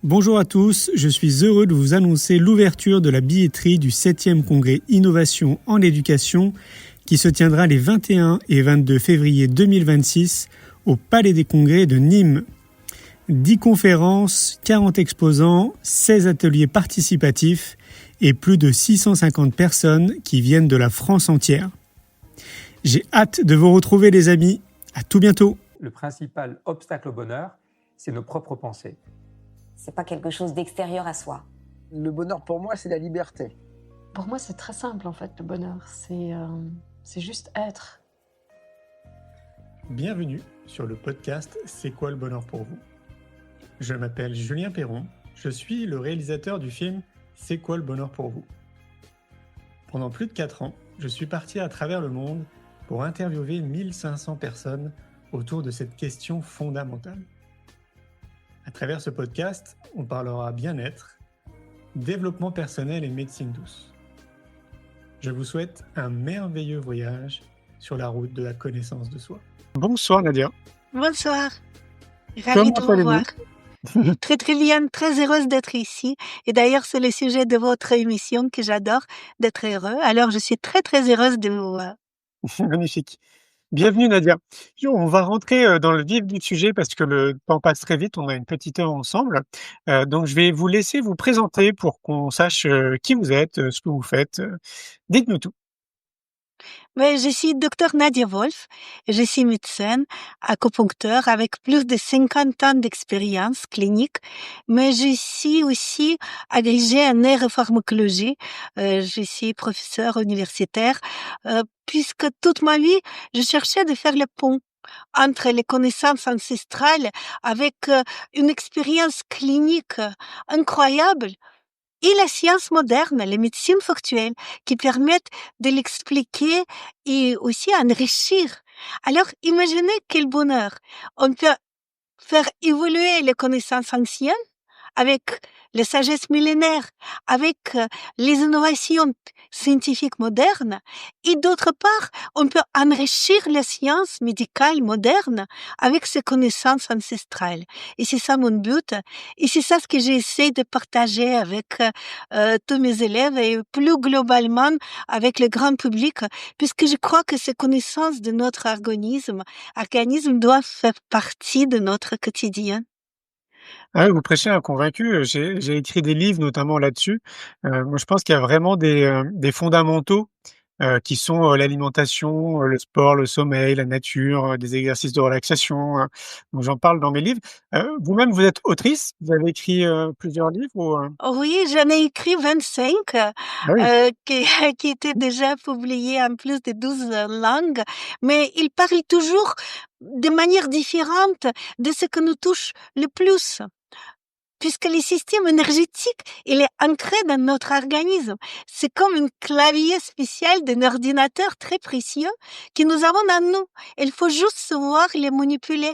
Bonjour à tous, je suis heureux de vous annoncer l'ouverture de la billetterie du 7e congrès Innovation en éducation qui se tiendra les 21 et 22 février 2026 au Palais des Congrès de Nîmes. 10 conférences, 40 exposants, 16 ateliers participatifs et plus de 650 personnes qui viennent de la France entière. J'ai hâte de vous retrouver les amis, à tout bientôt. Le principal obstacle au bonheur, c'est nos propres pensées. C'est pas quelque chose d'extérieur à soi. Le bonheur pour moi, c'est la liberté. Pour moi, c'est très simple en fait, le bonheur. C'est juste être. Bienvenue sur le podcast C'est quoi le bonheur pour vous ? Je m'appelle Julien Perron, je suis le réalisateur du film C'est quoi le bonheur pour vous ? Pendant plus de 4 ans, je suis parti à travers le monde pour interviewer 1500 personnes autour de cette question fondamentale. À travers ce podcast, on parlera bien-être, développement personnel et médecine douce. Je vous souhaite un merveilleux voyage sur la route de la connaissance de soi. Bonsoir Nadia. Bonsoir, ravie de vous voir. Très très bien, très heureuse d'être ici. Et d'ailleurs, c'est le sujet de votre émission que j'adore, d'être heureux. Alors, je suis très très heureuse de vous voir. Magnifique. Bienvenue Nadia. On va rentrer dans le vif du sujet parce que le temps passe très vite, on a une petite heure ensemble. Donc je vais vous laisser vous présenter pour qu'on sache qui vous êtes, ce que vous faites. Dites-nous tout. Mais je suis docteur Nadia Wolf, je suis médecin, acupuncteur avec plus de 50 ans d'expérience clinique, mais je suis aussi agrégée en neuropharmacologie, je suis professeur universitaire, puisque toute ma vie, je cherchais de faire le pont entre les connaissances ancestrales avec une expérience clinique incroyable et la science moderne, les médecines factuelles, qui permettent de l'expliquer et aussi enrichir. Alors, imaginez quel bonheur. On peut faire évoluer les connaissances anciennes avec les sagesses millénaires, avec les innovations scientifiques modernes, et d'autre part, on peut enrichir la science médicale moderne avec ces connaissances ancestrales. Et c'est ça mon but, et c'est ça ce que j'essaie de partager avec tous mes élèves et plus globalement avec le grand public, puisque je crois que ces connaissances de notre organisme doivent faire partie de notre quotidien. Ah, vous prêchez un convaincu, j'ai écrit des livres notamment là-dessus. Moi je pense qu'il y a vraiment des fondamentaux qui sont l'alimentation, le sport, le sommeil, la nature, des exercices de relaxation. Donc j'en parle dans mes livres. Vous-même, vous êtes autrice, vous avez écrit plusieurs livres ou Oui, j'en ai écrit 25 Ah oui. qui étaient déjà publiés en plus de 12 langues, mais ils parlent toujours de manière différente de ce que nous touche le plus. Puisque le système énergétique, il est ancré dans notre organisme. C'est comme un clavier spécial d'un ordinateur très précieux que nous avons dans nous. Il faut juste savoir les manipuler.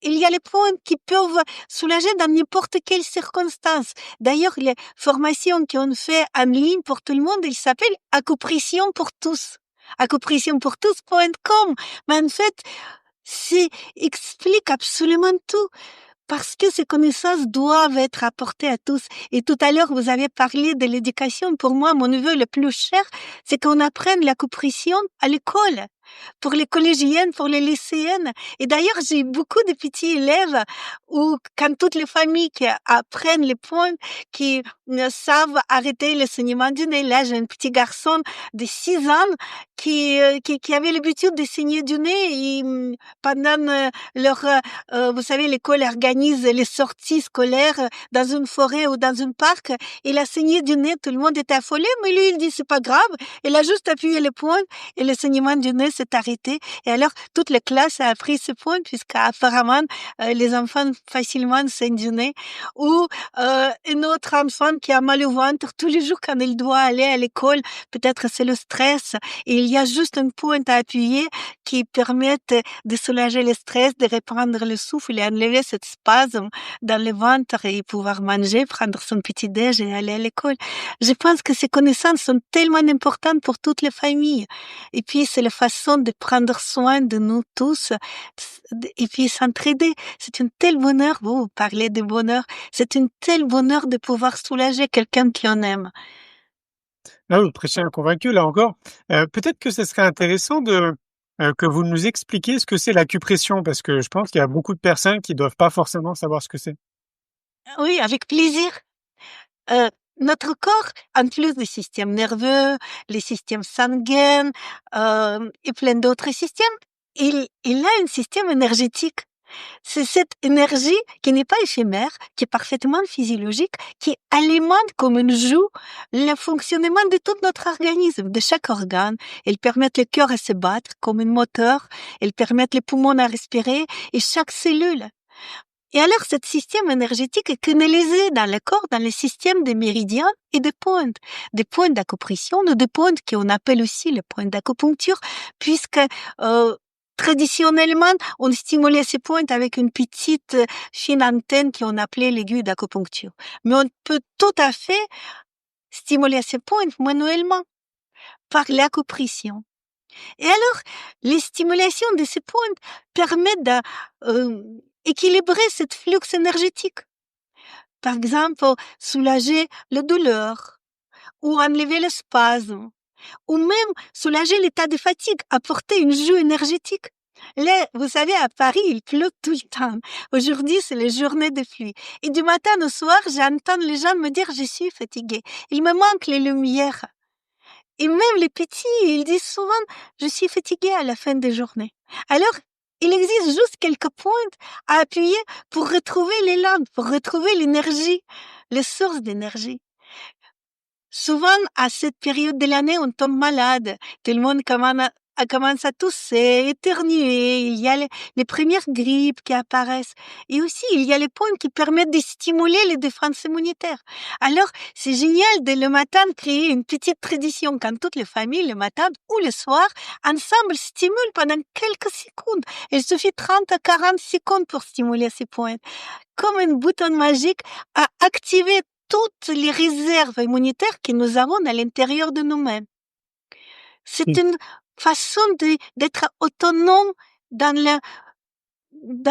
Il y a les points qui peuvent soulager dans n'importe quelle circonstance. D'ailleurs, les formations qu'on fait en ligne pour tout le monde, elles s'appellent Acupression pour tous. Acupressionpourtous.com. Mais en fait, c'est explique absolument tout. Parce que ces connaissances doivent être apportées à tous. Et tout à l'heure, vous avez parlé de l'éducation. Pour moi, mon neveu le plus cher, c'est qu'on apprenne l'acupression à l'école. Pour les collégiennes, pour les lycéennes. Et d'ailleurs, j'ai beaucoup de petits élèves où, quand toutes les familles qui apprennent les points, qui ne savent arrêter le saignement du nez. Là, j'ai un petit garçon de 6 ans qui avait l'habitude de saigner du nez et pendant leur, vous savez, l'école organise les sorties scolaires dans une forêt ou dans un parc. Il a saigné du nez, tout le monde était affolé, mais lui, il dit c'est pas grave. Il a juste appuyé le point et le saignement du nez s'est arrêté. Et alors, toute la classe a appris ce point, puisqu'apparemment, les enfants facilement saignent du nez. Ou un autre enfant qui a mal au ventre tous les jours quand il doit aller à l'école, peut-être c'est le stress. Et il y a juste un point à appuyer qui permet de soulager le stress, de reprendre le souffle et enlever cette spasme dans le ventre et pouvoir manger, prendre son petit déj et aller à l'école. Je pense que ces connaissances sont tellement importantes pour toutes les familles. Et puis, c'est la façon façon de prendre soin de nous tous et puis s'entraider. C'est un tel bonheur, vous parlez de bonheur, c'est un tel bonheur de pouvoir soulager quelqu'un qui en aime. Ah oui, prêcher un convaincu, là encore. Peut-être que ce serait intéressant que vous nous expliquiez ce que c'est l'acupression, parce que je pense qu'il y a beaucoup de personnes qui doivent pas forcément savoir ce que c'est. Oui, avec plaisir. Euh, Notre corps, en plus du système nerveux, les systèmes sanguins et plein d'autres systèmes, il a un système énergétique. C'est cette énergie qui n'est pas éphémère, qui est parfaitement physiologique, qui alimente comme une joue le fonctionnement de tout notre organisme, de chaque organe. Elle permet le cœur à se battre comme un moteur, elle permet les poumons à respirer et chaque cellule. Et alors, ce système énergétique est canalisé dans le corps, dans le système des méridiens et des points d'acupression ou des points qu'on appelle aussi les points d'acupuncture, puisque traditionnellement, on stimulait ces points avec une petite fine antenne qu'on appelait l'aiguille d'acupuncture. Mais on peut tout à fait stimuler ces points manuellement par l'acupression. Et alors, les stimulations de ces points permettent d'équilibrer cette flux énergétique. Par exemple, soulager la douleur, ou enlever le spasme, ou même soulager l'état de fatigue, apporter une joue énergétique. Là, vous savez, à Paris, il pleut tout le temps. Aujourd'hui, c'est les journées de pluie. Et du matin au soir, j'entends les gens me dire « je suis fatiguée ». Il me manque les lumières. Et même les petits, ils disent souvent « je suis fatigué à la fin des journées ». Alors, il existe juste quelques points à appuyer pour retrouver l'élan, pour retrouver l'énergie, les sources d'énergie. Souvent, à cette période de l'année, on tombe malade. Tout le monde commence à tousser, éternuer. Il y a les premières grippes qui apparaissent. Et aussi, il y a les points qui permettent de stimuler les défenses immunitaires. Alors, c'est génial de le matin créer une petite tradition quand toutes les familles, le matin ou le soir, ensemble stimulent pendant quelques secondes. Il suffit 30 à 40 secondes pour stimuler ces points. Comme un bouton magique à activer toutes les réserves immunitaires que nous avons à l'intérieur de nous-mêmes. C'est une façon d'être autonome dans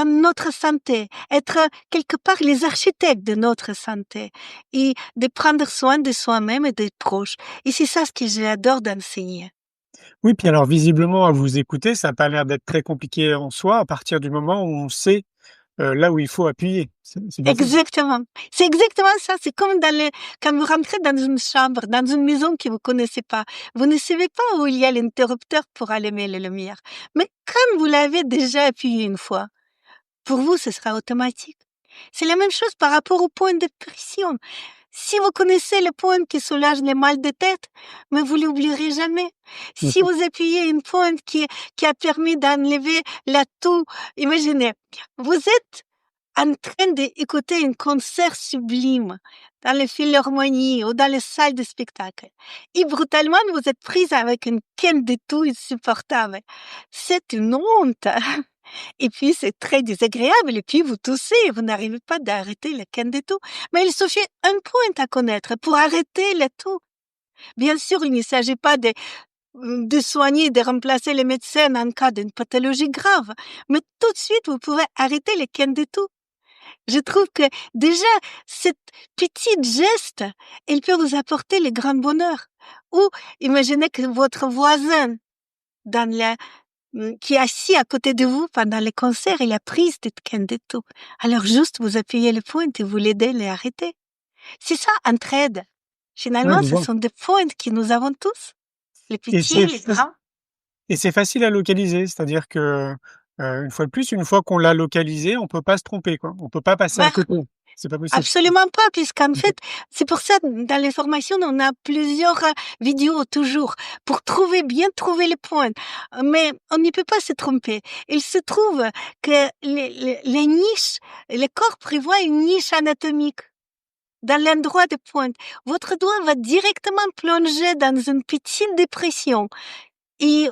notre santé, être quelque part les architectes de notre santé et de prendre soin de soi-même et des proches. Et c'est ça ce que j'adore d'enseigner. Oui, puis alors visiblement, à vous écouter, ça n'a pas l'air d'être très compliqué en soi, à partir du moment où on sait là où il faut appuyer. C'est bien ça? Exactement. C'est exactement ça. C'est comme quand vous rentrez dans une chambre, dans une maison que vous connaissez pas. Vous ne savez pas où il y a l'interrupteur pour allumer les lumières. Mais quand vous l'avez déjà appuyé une fois, pour vous, ce sera automatique. C'est la même chose par rapport au point de pression. Si vous connaissez le point qui soulage les mal de tête, mais vous l'oublierez jamais. Si vous appuyez une pointe qui a permis d'enlever la toux, imaginez, vous êtes en train d'écouter un concert sublime dans les philharmonies ou dans les salles de spectacle. Et brutalement, vous êtes prise avec une canne de toux insupportable. C'est une honte. Et puis, c'est très désagréable. Et puis, vous toussez et vous n'arrivez pas d'arrêter la canne de toux. Mais il suffit un point à connaître pour arrêter la toux. Bien sûr, il ne s'agit pas de soigner, de remplacer les médecins en cas d'une pathologie grave. Mais tout de suite, vous pouvez arrêter les cannes de toux. Je trouve que déjà, cette petite geste, elle peut vous apporter le grand bonheur. Ou imaginez que votre voisin, qui est assis à côté de vous pendant le concert, il a pris cette canne de toux. Alors juste, vous appuyez le point et vous l'aidez à l'arrêter. C'est ça, entraide. Finalement, ce sont des points que nous avons tous. Les petits, les grands. Et c'est facile à localiser, c'est-à-dire que une fois de plus, une fois qu'on l'a localisé, on peut pas se tromper, quoi. On peut pas passer à côté. C'est pas possible. Absolument pas, puisqu'en fait, c'est pour ça, dans les formations, on a plusieurs vidéos toujours pour bien trouver les points. Mais on ne peut pas se tromper. Il se trouve que les niches, le corps prévoit une niche anatomique dans l'endroit des pointes. Votre doigt va directement plonger dans une petite dépression. Et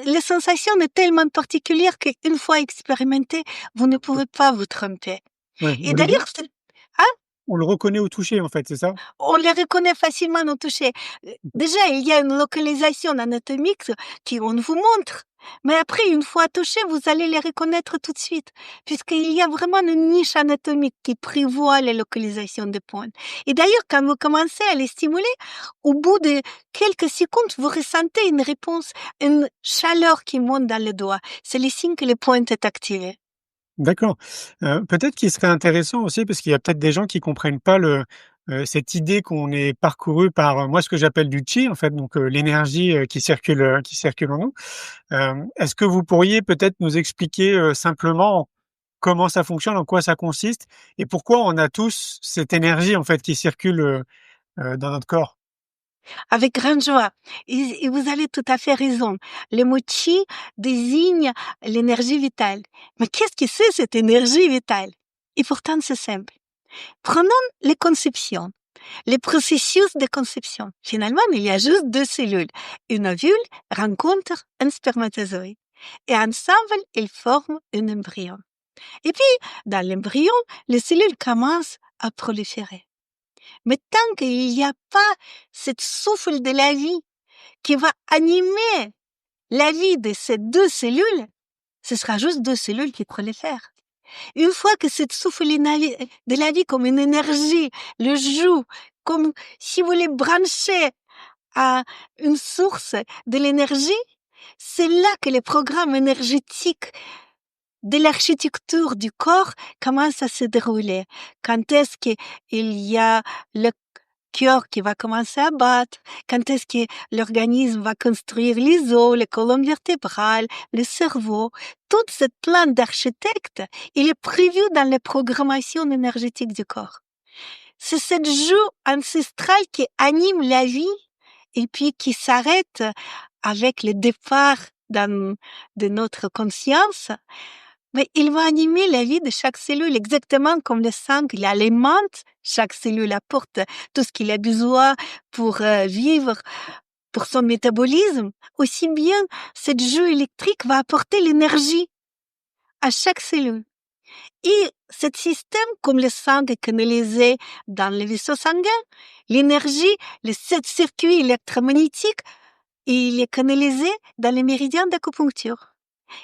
la sensation est tellement particulière qu'une fois expérimentée, vous ne pouvez pas vous tromper. Ouais, Et d'ailleurs, on le reconnaît au toucher, en fait, c'est ça? on les reconnaît facilement au toucher. Déjà, il y a une localisation anatomique qu'on vous montre. Mais après, une fois touchés, vous allez les reconnaître tout de suite, puisqu'il y a vraiment une niche anatomique qui prévoit la localisation des points. Et d'ailleurs, quand vous commencez à les stimuler, au bout de quelques secondes, vous ressentez une réponse, une chaleur qui monte dans le doigt. C'est le signe que le point est activé. D'accord. Peut-être qu'il serait intéressant aussi, parce qu'il y a peut-être des gens qui comprennent pas cette idée qu'on est parcouru par, moi, ce que j'appelle du chi, en fait, donc l'énergie qui circule en nous. Est-ce que vous pourriez peut-être nous expliquer simplement comment ça fonctionne, en quoi ça consiste, et pourquoi on a tous cette énergie en fait qui circule dans notre corps? Avec grande joie. Et vous avez tout à fait raison. Le mot chi désigne l'énergie vitale. Mais qu'est-ce que c'est cette énergie vitale? Et pourtant, c'est simple. Prenons les conceptions, les processus de conception. Finalement, il y a juste deux cellules. Une ovule rencontre un spermatozoïde. Et ensemble, ils forment un embryon. Et puis, dans l'embryon, les cellules commencent à proliférer. Mais tant qu'il n'y a pas cette souffle de la vie qui va animer la vie de ces deux cellules, ce sera juste deux cellules qui prolifèrent. Une fois que cette souffle de la vie comme une énergie le joue, comme si vous les branchez à une source de l'énergie, c'est là que les programmes énergétiques de l'architecture du corps commencent à se dérouler. Quand est-ce qu'il y a le cœur qui va commencer à battre, quand est-ce que l'organisme va construire les os, les colonnes vertébrales, le cerveau. Toute cette plante d'architecte, il est prévu dans les programmations énergétiques du corps. C'est cette joue ancestrale qui anime la vie et puis qui s'arrête avec le départ de notre conscience. Mais il va animer la vie de chaque cellule, exactement comme le sang, il alimente, chaque cellule apporte tout ce qu'il a besoin pour vivre, pour son métabolisme. Aussi bien, cette joue électrique va apporter l'énergie à chaque cellule. Et ce système, comme le sang est canalisé dans le vaisseau sanguin, l'énergie, le circuit électromagnétique, il est canalisé dans les méridiens d'acupuncture.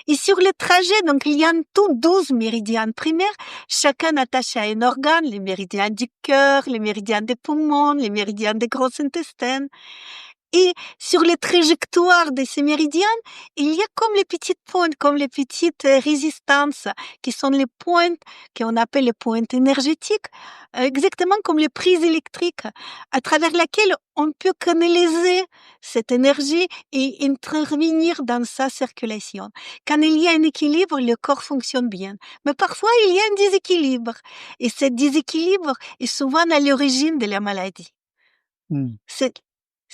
Et sur le trajet, donc, il y a en tout 12 méridiens primaires, chacun attaché à un organe, les méridiens du cœur, les méridiens des poumons, les méridiens des gros intestins. Et sur les trajectoires de ces méridiens, il y a comme les petites pointes, comme les petites résistances, qui sont les pointes qu'on appelle les pointes énergétiques, exactement comme les prises électriques, à travers lesquelles on peut canaliser cette énergie et intervenir dans sa circulation. Quand il y a un équilibre, le corps fonctionne bien. Mais parfois, il y a un déséquilibre. Et ce déséquilibre est souvent à l'origine de la maladie. Mmh.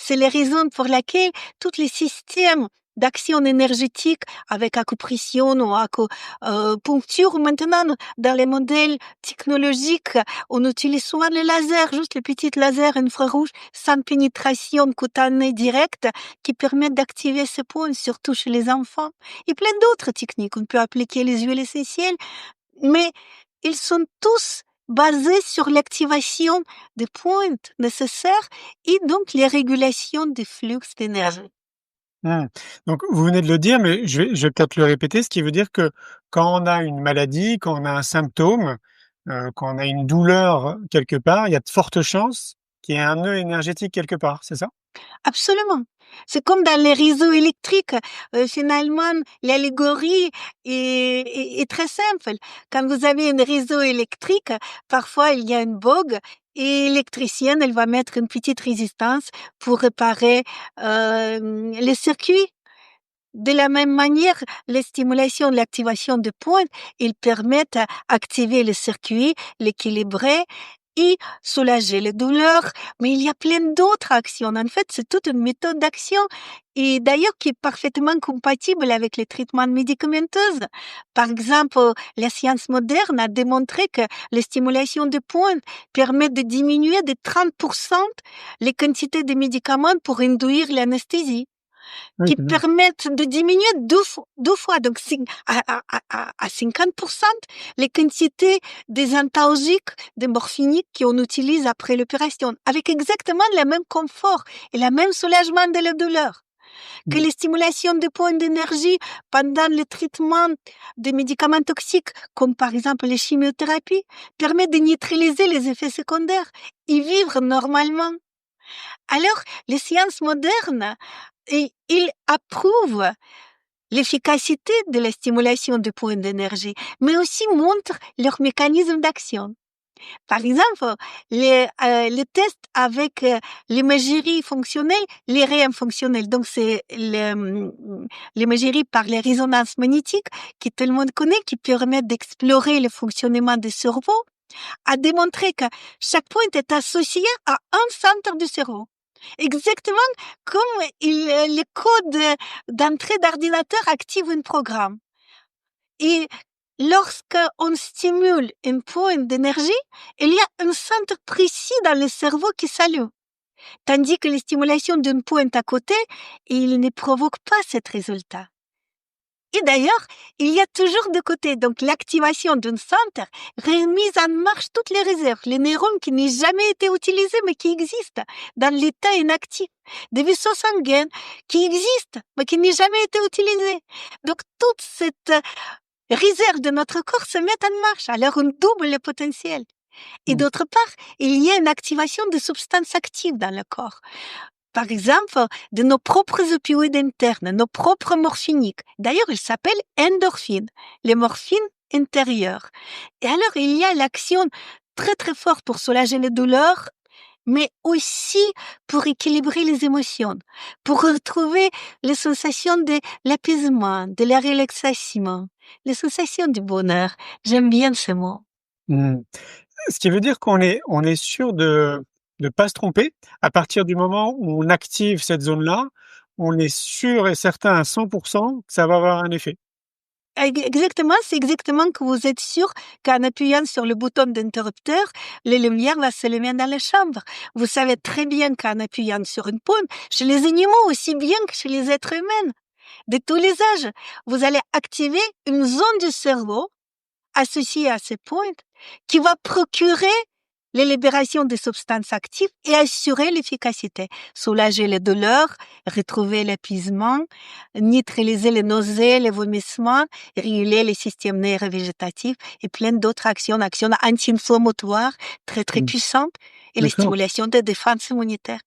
C'est la raison pour laquelle tous les systèmes d'action énergétique avec acupression ou acupuncture, maintenant, dans les modèles technologiques, on utilise souvent le laser, juste le petit laser infrarouge, sans pénétration cutanée directe, qui permet d'activer ces points, surtout chez les enfants. Et plein d'autres techniques. On peut appliquer les huiles essentielles, mais ils sont tous basés sur l'activation des pointes nécessaires et donc les régulations des flux d'énergie. Mmh. Donc vous venez de le dire, mais je vais peut-être le répéter, ce qui veut dire que quand on a une maladie, quand on a un symptôme, quand on a une douleur quelque part, il y a de fortes chances qu'il y ait un nœud énergétique quelque part, c'est ça? Absolument. C'est comme dans les réseaux électriques. Finalement, l'allégorie est très simple. Quand vous avez un réseau électrique, parfois il y a une bogue et l'électricienne, elle va mettre une petite résistance pour réparer les circuits. De la même manière, les stimulations, l'activation de pointes, ils permettent d'activer le circuit, l'équilibrer et soulager les douleurs. Mais il y a plein d'autres actions. En fait, c'est toute une méthode d'action et d'ailleurs qui est parfaitement compatible avec les traitements médicamenteux. Par exemple, la science moderne a démontré que les stimulations de pointes permettent de diminuer de 30% les quantités de médicaments pour induire l'anesthésie. Oui, Qui c'est bien. permettent de diminuer deux fois, donc à 50% les quantités des antalgiques, des morphiniques qu'on utilise après l'opération, avec exactement le même confort et le même soulagement de la douleur. Que les stimulations des points d'énergie pendant le traitement des médicaments toxiques, comme par exemple les chimiothérapies, permettent de neutraliser les effets secondaires et vivre normalement. Alors, les sciences modernes, ils approuvent l'efficacité de la stimulation des points d'énergie, mais aussi montrent leur mécanisme d'action. Par exemple, les tests avec l'imagerie fonctionnelle, l'IRM fonctionnelle, donc c'est l'imagerie par les résonances magnétiques, qui tout le monde connaît, qui permettent d'explorer le fonctionnement du cerveau, a démontré que chaque point est associé à un centre du cerveau. Exactement comme le code d'entrée d'ordinateur active un programme. Et lorsqu'on stimule un point d'énergie, il y a un centre précis dans le cerveau qui s'allume. Tandis que les stimulations d'un point à côté, il ne provoque pas ce résultat. Et d'ailleurs, il y a toujours de côté, donc l'activation d'un centre remise en marche toutes les réserves, les neurones qui n'ont jamais été utilisés mais qui existent dans l'état inactif, des vaisseaux sanguins qui existent mais qui n'ont jamais été utilisés. Donc toute cette réserve de notre corps se met en marche, alors on double le potentiel. Et d'autre part, il y a une activation de substances actives dans le corps. Par exemple, de nos propres opioïdes internes, nos propres morphiniques. D'ailleurs, ils s'appellent endorphines, les morphines intérieures. Et alors, il y a l'action très très forte pour soulager les douleurs, mais aussi pour équilibrer les émotions, pour retrouver les sensations de l'apaisement, de la relaxation, les sensations du bonheur. J'aime bien ce mot. Ce qui veut dire qu'on est sûr de ne pas se tromper. À partir du moment où on active cette zone-là, on est sûr et certain à 100% que ça va avoir un effet. Exactement, c'est exactement que vous êtes sûr qu'en appuyant sur le bouton d'interrupteur, la lumière va s'allumer dans la chambre. Vous savez très bien qu'en appuyant sur une pointe, chez les animaux aussi bien que chez les êtres humains, de tous les âges, vous allez activer une zone du cerveau associée à ces pointes qui va procurer la libération des substances actives et assurer l'efficacité, soulager les douleurs, retrouver l'apaisement, neutraliser les nausées, les vomissements, réguler les systèmes neurovégétatifs et plein d'autres actions anti-inflammatoires très très puissantes et les D'accord. stimulations de défense immunitaire.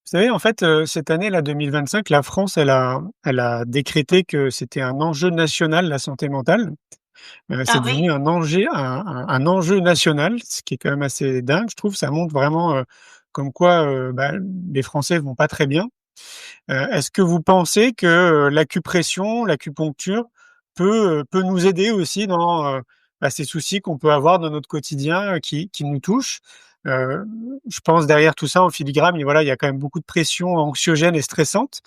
Vous savez, en fait, cette année, là, 2025, la France, elle a décrété que c'était un enjeu national, la santé mentale. C'est devenu un enjeu national, ce qui est quand même assez dingue, je trouve. Ça montre vraiment, comme quoi, les Français vont pas très bien. Est-ce que vous pensez que, l'acupression, l'acupuncture peut nous aider aussi dans, ces soucis qu'on peut avoir dans notre quotidien, qui nous touchent? Je pense derrière tout ça, en filigrane, il y a quand même beaucoup de pression anxiogène et stressante.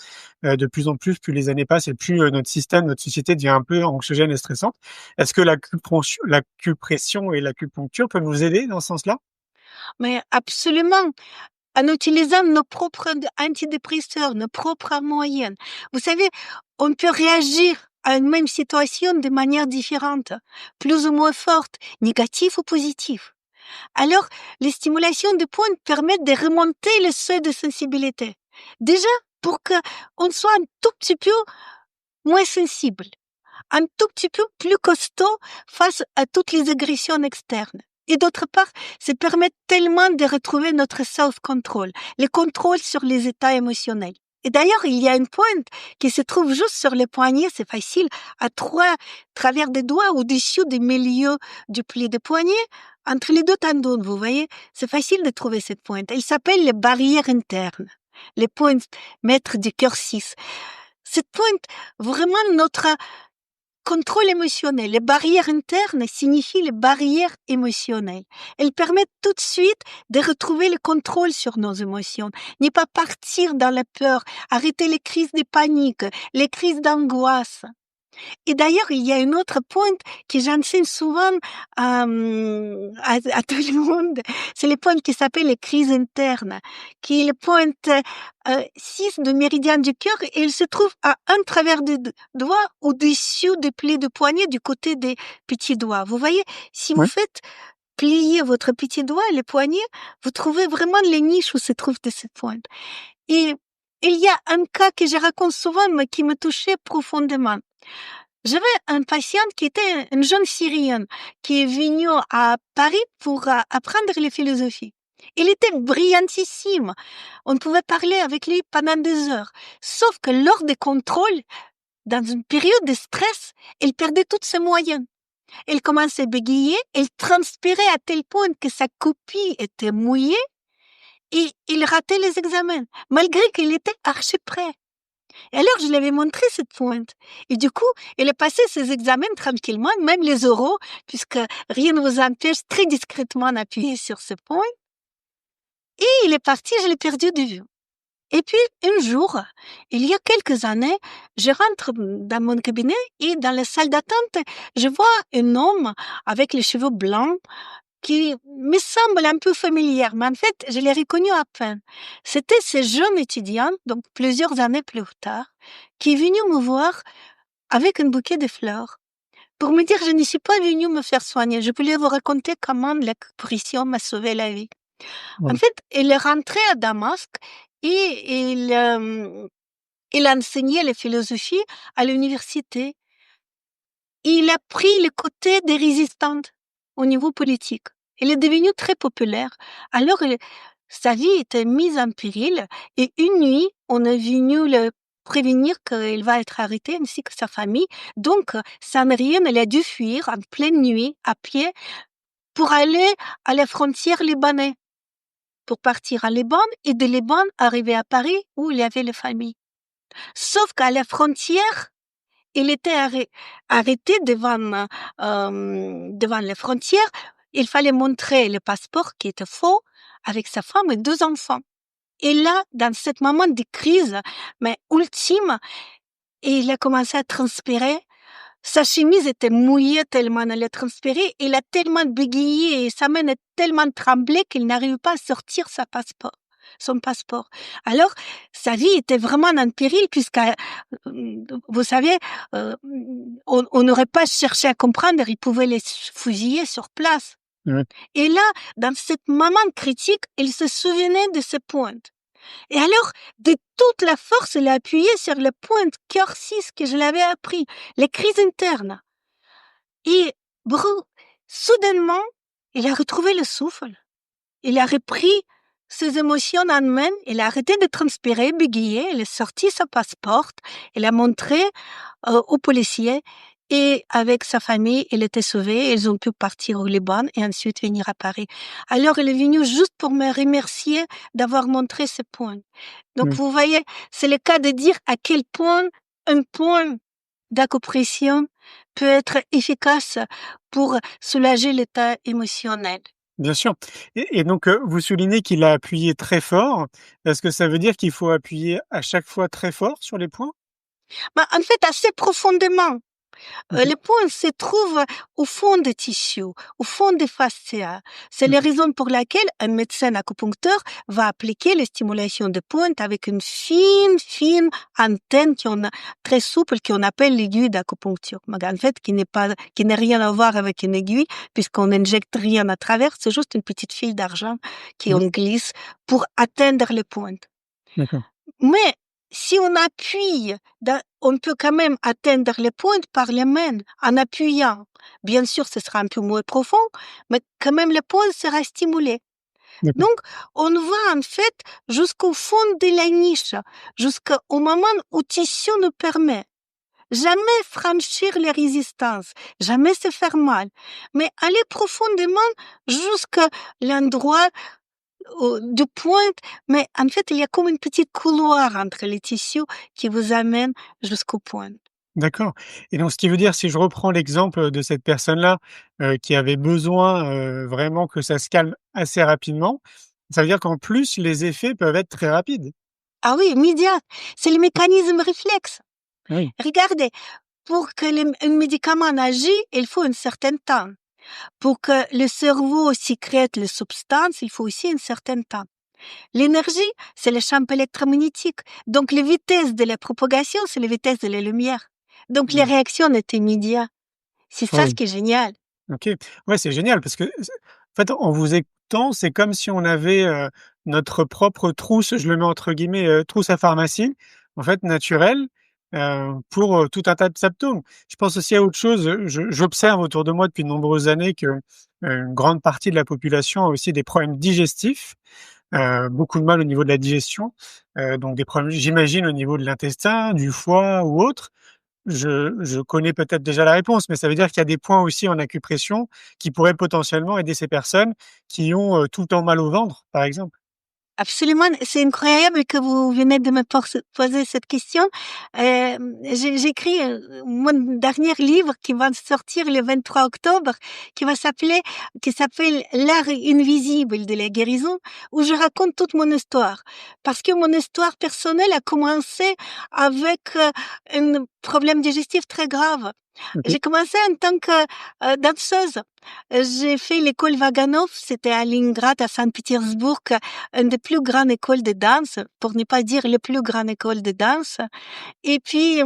De plus en plus les années passent et plus, notre système, notre société devient un peu anxiogène et stressante. Est-ce que l'acupression et l'acupuncture peuvent nous aider dans ce sens-là? Mais absolument, en utilisant nos propres antidépresseurs, nos propres moyens. Vous savez, on peut réagir à une même situation de manière différente, plus ou moins forte, négative ou positive. Alors, les stimulations de pointes permettent de remonter le seuil de sensibilité. Déjà, pour qu'on soit un tout petit peu moins sensible, un tout petit peu plus costaud face à toutes les agressions externes. Et d'autre part, ça permet tellement de retrouver notre self-control, le contrôle sur les états émotionnels. Et d'ailleurs, il y a une pointe qui se trouve juste sur le poignet, c'est facile, à travers des doigts au-dessus du milieu du pli de poignet, entre les deux tendons, vous voyez, c'est facile de trouver cette pointe. Elle s'appelle les barrières internes, les pointes maîtres du cœur 6. Cette pointe, vraiment notre contrôle émotionnel. Les barrières internes signifient les barrières émotionnelles. Elles permettent tout de suite de retrouver le contrôle sur nos émotions, ne pas partir dans la peur, arrêter les crises de panique, les crises d'angoisse. Et d'ailleurs, il y a une autre pointe que j'enseigne souvent à tout le monde. C'est le point qui s'appelle les crises internes, qui est le point 6 du méridien du cœur et il se trouve à un travers des doigts au-dessus des plis de poignet du côté des petits doigts. Vous voyez, si vous faites plier votre petit doigt, les poignets, vous trouvez vraiment les niches où se trouvent de cette pointe. Et il y a un cas que je raconte souvent, mais qui me touchait profondément. J'avais un patient qui était une jeune Syrienne qui est venue à Paris pour apprendre la philosophie. Il était brillantissime. On pouvait parler avec lui pendant des heures. Sauf que lors des contrôles, dans une période de stress, il perdait tous ses moyens. Il commençait à bégayer, il transpirait à tel point que sa copie était mouillée et il ratait les examens, malgré qu'il était archi prêt. Et alors, je lui avais montré cette pointe. Et du coup, il a passé ses examens tranquillement, même les oraux, puisque rien ne vous empêche très discrètement d'appuyer sur ce point. Et il est parti, je l'ai perdu de vue. Et puis, un jour, il y a quelques années, je rentre dans mon cabinet et dans la salle d'attente, je vois un homme avec les cheveux blancs qui me semble un peu familier, mais en fait, je l'ai reconnu à peine. C'était ce jeune étudiant, donc plusieurs années plus tard, qui est venu me voir avec un bouquet de fleurs pour me dire, je ne suis pas venu me faire soigner. Je voulais vous raconter comment l'acupression m'a sauvé la vie. En Ouais. fait, il est rentré à Damas et il enseignait la philosophie à l'université. Il a pris le côté des résistantes au niveau politique. Il est devenu très populaire. Alors, sa vie était mise en péril et une nuit, on est venu le prévenir qu'il va être arrêté ainsi que sa famille. Donc, sans rien, il a dû fuir en pleine nuit à pied pour aller à la frontière libanaise, pour partir à Liban et de Liban arriver à Paris où il y avait la famille. Sauf qu'à la frontière, il était arrêté devant les frontières. Il fallait montrer le passeport qui était faux avec sa femme et 2 enfants. Et là, dans ce moment de crise, mais ultime, il a commencé à transpirer. Sa chemise était mouillée tellement elle a transpiré. Il a tellement bégayé et sa main a tellement tremblé qu'il n'arrivait pas à sortir son passeport. Alors, sa vie était vraiment en péril puisque, vous savez, on n'aurait pas cherché à comprendre, il pouvait les fusiller sur place. Ouais. Et là, dans ce moment critique, il se souvenait de ce point. Et alors, de toute la force, il a appuyé sur le point cœur 6 que je l'avais appris, les crises internes. Et soudainement, il a retrouvé le souffle. Il a repris ses émotions en main, il a arrêté de transpirer, bégayer, il a sorti son passeport, il a montré aux policiers et avec sa famille, il était sauvé, ils ont pu partir au Liban et ensuite venir à Paris. Alors, il est venu juste pour me remercier d'avoir montré ce point. Donc, Oui. vous voyez, c'est le cas de dire à quel point un point d'acupression peut être efficace pour soulager l'état émotionnel. Bien sûr. Et donc, vous soulignez qu'il a appuyé très fort. Est-ce que ça veut dire qu'il faut appuyer à chaque fois très fort sur les points? En fait, assez profondément. OK. Le point se trouve au fond des tissus, au fond des fascias. C'est la raison pour laquelle un médecin acupuncteur va appliquer les stimulations de pointe avec une fine antenne très souple qu'on appelle l'aiguille d'acupuncture. Mais en fait, qui n'a rien à voir avec une aiguille puisqu'on n'injecte rien à travers. C'est juste une petite file d'argent qu'on glisse pour atteindre le point. D'accord. Mais si on appuie, on peut quand même atteindre les pointes par les mains en appuyant. Bien sûr, ce sera un peu moins profond, mais quand même le point sera stimulé. D'accord. Donc, on va en fait jusqu'au fond de la niche, jusqu'au moment où tissu nous permet. Jamais franchir les résistances, jamais se faire mal, mais aller profondément jusqu'à l'endroit de pointe, mais en fait, il y a comme une petite couloir entre les tissus qui vous amène jusqu'au point. D'accord. Et donc ce qui veut dire, si je reprends l'exemple de cette personne-là, qui avait besoin, vraiment que ça se calme assez rapidement, ça veut dire qu'en plus les effets peuvent être très rapides? Ah oui, immédiat. C'est le mécanisme réflexe. Oui. Regardez, pour que un médicament agisse, il faut un certain temps. Pour que le cerveau sécrète les substances, il faut aussi un certain temps. L'énergie, c'est le champ électromagnétique. Donc, la vitesse de la propagation, c'est la vitesse de la lumière. Donc, les réactions sont immédiates. C'est ça Oui. ce qui est génial. OK. Ouais, c'est génial parce que en fait, en vous temps, c'est comme si on avait, notre propre trousse, je le mets entre guillemets, «trousse à pharmacie», en fait naturelle, pour, tout un tas de symptômes. Je pense aussi à autre chose, j'observe autour de moi depuis de nombreuses années que, une grande partie de la population a aussi des problèmes digestifs, beaucoup de mal au niveau de la digestion, donc des problèmes, j'imagine, au niveau de l'intestin, du foie ou autre. Je connais peut-être déjà la réponse, mais ça veut dire qu'il y a des points aussi en acupression qui pourraient potentiellement aider ces personnes qui ont, tout le temps mal au ventre, par exemple. Absolument, c'est incroyable que vous venez de me poser cette question. J'ai écrit mon dernier livre qui va sortir le 23 octobre, qui s'appelle L'art invisible de la guérison, où je raconte toute mon histoire. Parce que mon histoire personnelle a commencé avec un problème digestif très grave. OK. J'ai commencé en tant que danseuse. J'ai fait l'école Vaganov, c'était à Leningrad, à Saint-Pétersbourg, une des plus grandes écoles de danse, pour ne pas dire le plus grande école de danse. Et puis,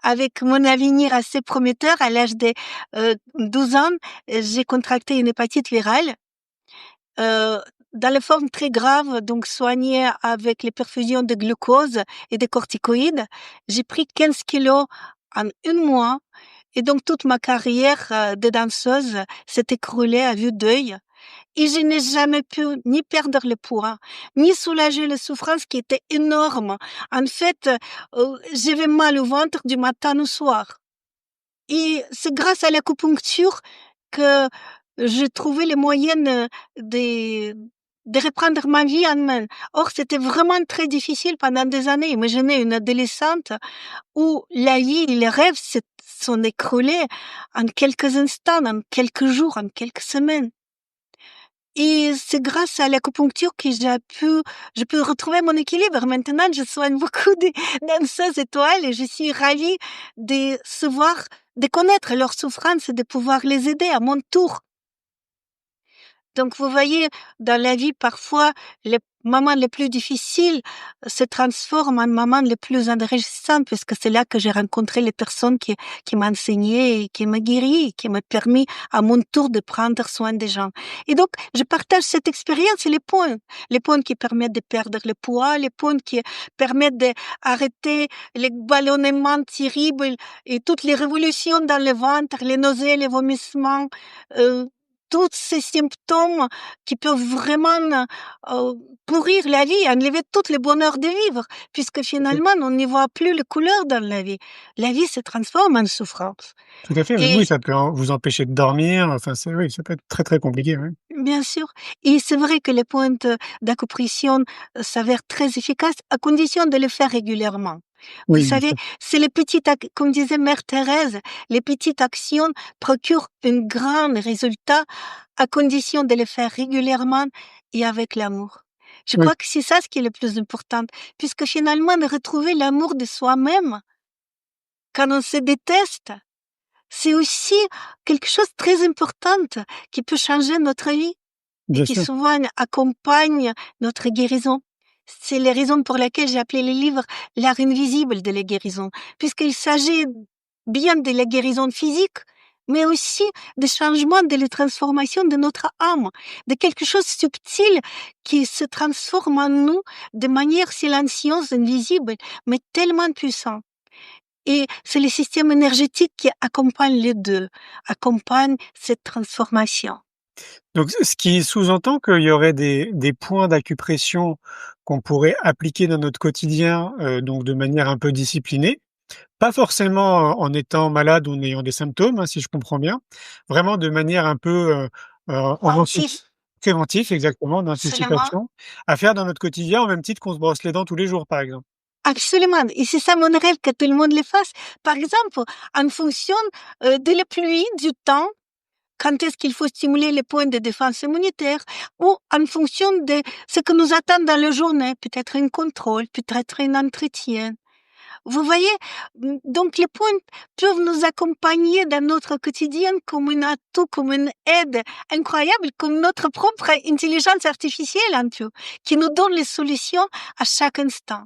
avec mon avenir assez prometteur, à l'âge de 12 ans, j'ai contracté une hépatite virale. euh, dans les formes très graves, donc soignée avec les perfusions de glucose et des corticoïdes. J'ai pris 15 kilos en un mois. Et donc toute ma carrière de danseuse s'est écroulée à vue d'œil. Et je n'ai jamais pu ni perdre le poids, ni soulager la souffrance qui était énorme. En fait, j'avais mal au ventre du matin au soir. Et c'est grâce à l'acupuncture que j'ai trouvé les moyens de, de reprendre ma vie en main. Or, c'était vraiment très difficile pendant des années. Imaginez une adolescente où la vie et les rêves sont écroulés en quelques instants, en quelques jours, en quelques semaines. Et c'est grâce à l'acupuncture que je peux retrouver mon équilibre. Maintenant, je soigne beaucoup de danseuses étoiles et je suis ravie de savoir, de connaître leurs souffrances et de pouvoir les aider à mon tour. Donc, vous voyez, dans la vie, parfois, les moments les plus difficiles se transforment en moments les plus enrichissants, puisque c'est là que j'ai rencontré les personnes qui m'ont enseigné et qui m'ont guéri, et qui m'ont permis à mon tour de prendre soin des gens. Et donc, je partage cette expérience et les points qui permettent de perdre le poids, les points qui permettent d'arrêter les ballonnements terribles et toutes les révolutions dans le ventre, les nausées, les vomissements, euh, tous ces symptômes qui peuvent vraiment pourrir la vie, enlever tout le bonheur de vivre, puisque finalement, on n'y voit plus les couleurs dans la vie. La vie se transforme en souffrance. Tout à fait, oui, Et oui, ça peut vous empêcher de dormir, enfin, c'est oui, ça peut être très, très compliqué, oui. bien sûr, et c'est vrai que les points d'acupression s'avèrent très efficaces à condition de le faire régulièrement. Vous Oui, bien savez, sûr. c'est les comme disait Mère Thérèse, les petites actions procurent un grand résultat à condition de les faire régulièrement et avec l'amour. Je Oui, crois que c'est ça ce qui est le plus important, puisque finalement, de retrouver l'amour de soi-même quand on se déteste, c'est aussi quelque chose de très important qui peut changer notre vie et bien qui sûr. souvent accompagne notre guérison. C'est les raisons pour lesquelles j'ai appelé le livre L'art invisible de la guérison, puisqu'il s'agit bien de la guérison physique, mais aussi des changements, de la transformation de notre âme, de quelque chose de subtil qui se transforme en nous de manière silencieuse, invisible, mais tellement puissant. Et c'est le système énergétique qui accompagne les deux, accompagne cette transformation. Donc ce qui sous-entend qu'il y aurait des points d'acupression qu'on pourrait appliquer dans notre quotidien, donc de manière un peu disciplinée. Pas forcément en étant malade ou en ayant des symptômes, hein, si je comprends bien. Vraiment de manière un peu, en Préventif, préventif exactement, absolument. d'anticipation, à faire dans notre quotidien au même titre qu'on se brosse les dents tous les jours, par exemple. Absolument. Et c'est ça mon rêve, que tout le monde le fasse. Par exemple, en fonction de la pluie, du temps, quand est-ce qu'il faut stimuler les points de défense immunitaire, ou en fonction de ce que nous attend dans la journée, peut-être un contrôle, peut-être un entretien. Vous voyez, donc les points peuvent nous accompagner dans notre quotidien comme un atout, comme une aide incroyable, comme notre propre intelligence artificielle en tout, qui nous donne les solutions à chaque instant.